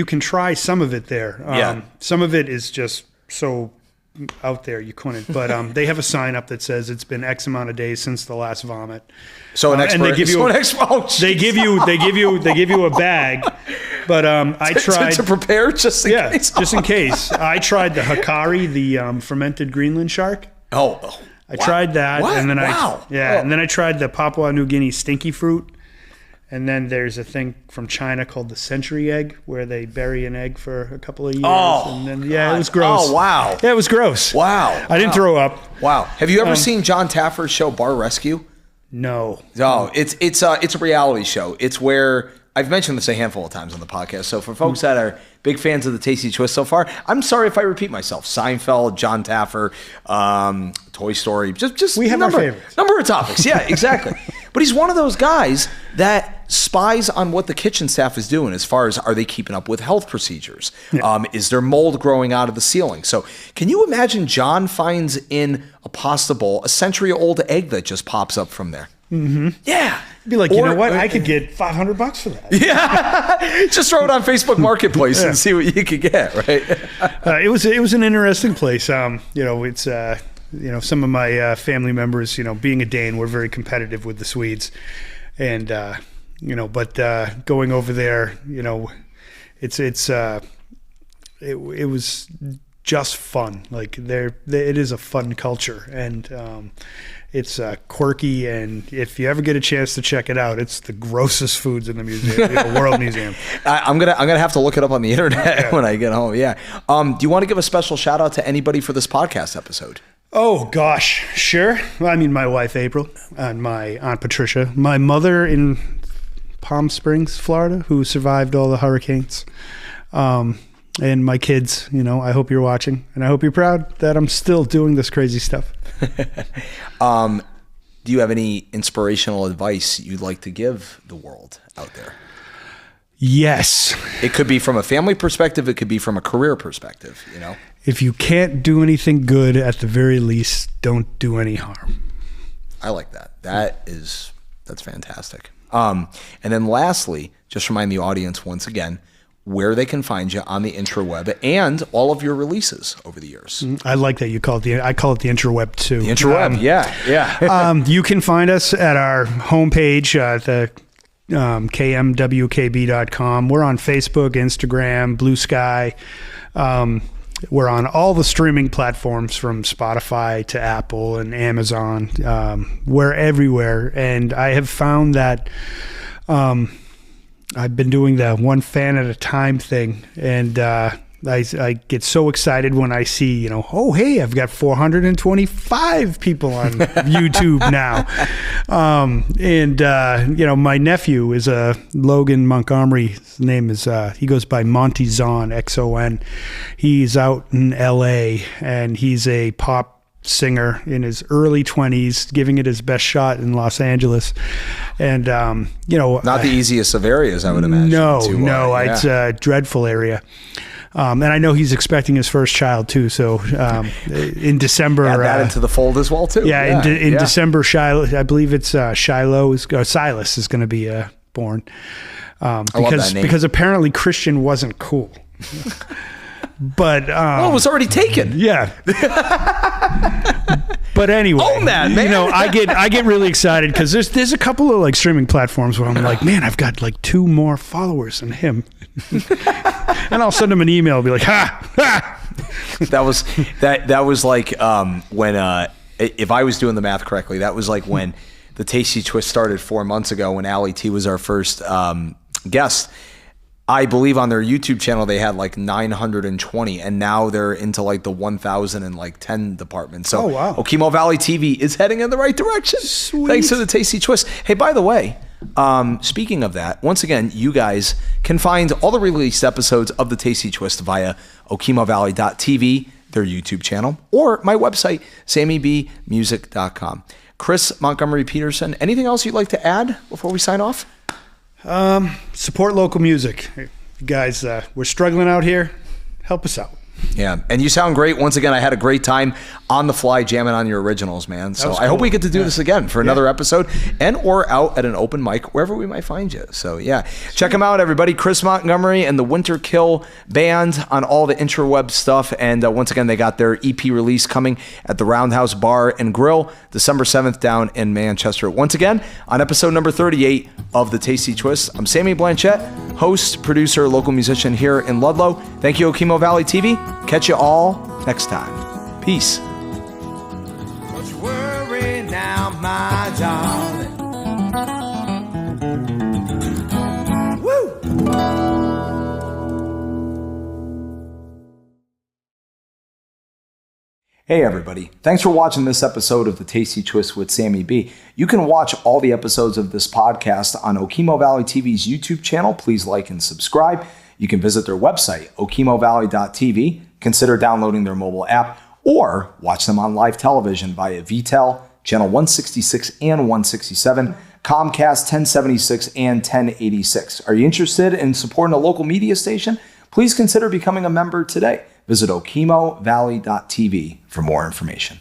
can try some of it there. Some of it is just so out there you couldn't. But they have a sign up that says it's been X amount of days since the last vomit. So an expert. And they give you they give you a bag. But I tried to prepare just in case. Just in case. I tried the Hakari, the fermented Greenland shark. I tried that, and then and then I tried the Papua New Guinea stinky fruit. And then there's a thing from China called the century egg, where they bury an egg for a couple of years. And then it was gross. Oh, wow. Yeah, it was gross. Wow. I didn't throw up. Wow. Have you ever seen John Taffer's show Bar Rescue? No. Oh, it's a reality show. It's where I've mentioned this a handful of times on the podcast. So for folks that are big fans of the Tasty Twist so far, I'm sorry if I repeat myself. Seinfeld, John Taffer, Toy Story, just we have our favorites. Number of topics. Yeah, exactly. But he's one of those guys that spies on what the kitchen staff is doing as far as, are they keeping up with health procedures? Yeah. Is there mold growing out of the ceiling? So can you imagine John finds in a pasta bowl a century-old egg that just pops up from there? Mm-hmm. Yeah. Be like, you know what? I could get $500 for that. Yeah. Just throw it on Facebook Marketplace and see what you could get, right? It was an interesting place. It's some of my family members, being a Dane, we're very competitive with the Swedes. And but going over there, it was just fun. Like it is a fun culture, and it's quirky. And if you ever get a chance to check it out, it's the grossest foods in the museum, World Museum. I'm gonna have to look it up on the internet when I get home. Yeah. Do you want to give a special shout out to anybody for this podcast episode? Oh, gosh, sure. I mean, my wife, April, and my Aunt Patricia, my mother in Palm Springs, Florida, who survived all the hurricanes, and my kids. I hope you're watching, and I hope you're proud that I'm still doing this crazy stuff. Do you have any inspirational advice you'd like to give the world out there? Yes. It could be from a family perspective. It could be from a career perspective, If you can't do anything good, at the very least, don't do any harm. I like that. That's fantastic. And then lastly, just remind the audience once again where they can find you on the intraweb and all of your releases over the years. I like that you call it I call it the intraweb too. The intraweb, yeah. You can find us at our homepage, the kmwkb.com. We're on Facebook, Instagram, Blue Sky. We're on all the streaming platforms from Spotify to Apple and Amazon. We're everywhere. And I have found that I've been doing the one fan at a time thing. And I get so excited when I see, oh, hey, I've got 425 people on YouTube now. My nephew is Logan Montgomery. His name is, he goes by Monty Zon, Xon. He's out in LA, and he's a pop singer in his early 20s, giving it his best shot in Los Angeles. And, not the easiest of areas, I would imagine. No, it's a dreadful area. And I know he's expecting his first child too. So in December, add that into the fold as well too. Yeah, in December, Shiloh, I believe it's Silas is going to be born. Because apparently Christian wasn't cool. But it was already taken. Yeah. But anyway, Own that, man. You know, I get really excited because there's a couple of like streaming platforms where I'm like, man, I've got like 2 more followers than him, and I'll send him an email, and be like, ha. That was like when if I was doing the math correctly, that was like when the Tasty Twist started 4 months ago when Allie T was our first guest. I believe on their YouTube channel they had like 920, and now they're into like the 1,010 department. So wow. Okemo Valley TV is heading in the right direction. Sweet. Thanks to the Tasty Twist. Hey, by the way, speaking of that, once again, you guys can find all the released episodes of the Tasty Twist via okemovalley.tv, their YouTube channel, or my website, sammybmusic.com. Kris Montgomery Pedersen, anything else you'd like to add before we sign off? Support local music. You guys, we're struggling out here. Help us out. Yeah, and you sound great. Once again, I had a great time on the fly jamming on your originals, man. So I hope we get to do this again for another episode and or out at an open mic, wherever we might find you. So yeah, check them out, everybody. Kris Montgomery and the Winter Kill Band on all the interweb stuff. And once again, they got their EP release coming at the Roundhouse Bar and Grill, December 7th down in Manchester. Once again, on episode number 38 of the Tasty Twist, I'm Sammy Blanchette, host, producer, local musician here in Ludlow. Thank you, Okemo Valley TV. Catch you all next time. Peace. Don't you worry now, my darling. Woo! Hey everybody, thanks for watching this episode of the Tasty Twist with Sammy B. You can watch all the episodes of this podcast on Okemo Valley TV's YouTube channel. Please like and subscribe. You can visit their website, okemovalley.tv, consider downloading their mobile app, or watch them on live television via VTEL, channel 166 and 167, Comcast 1076 and 1086. Are you interested in supporting a local media station? Please consider becoming a member today. Visit okemovalley.tv for more information.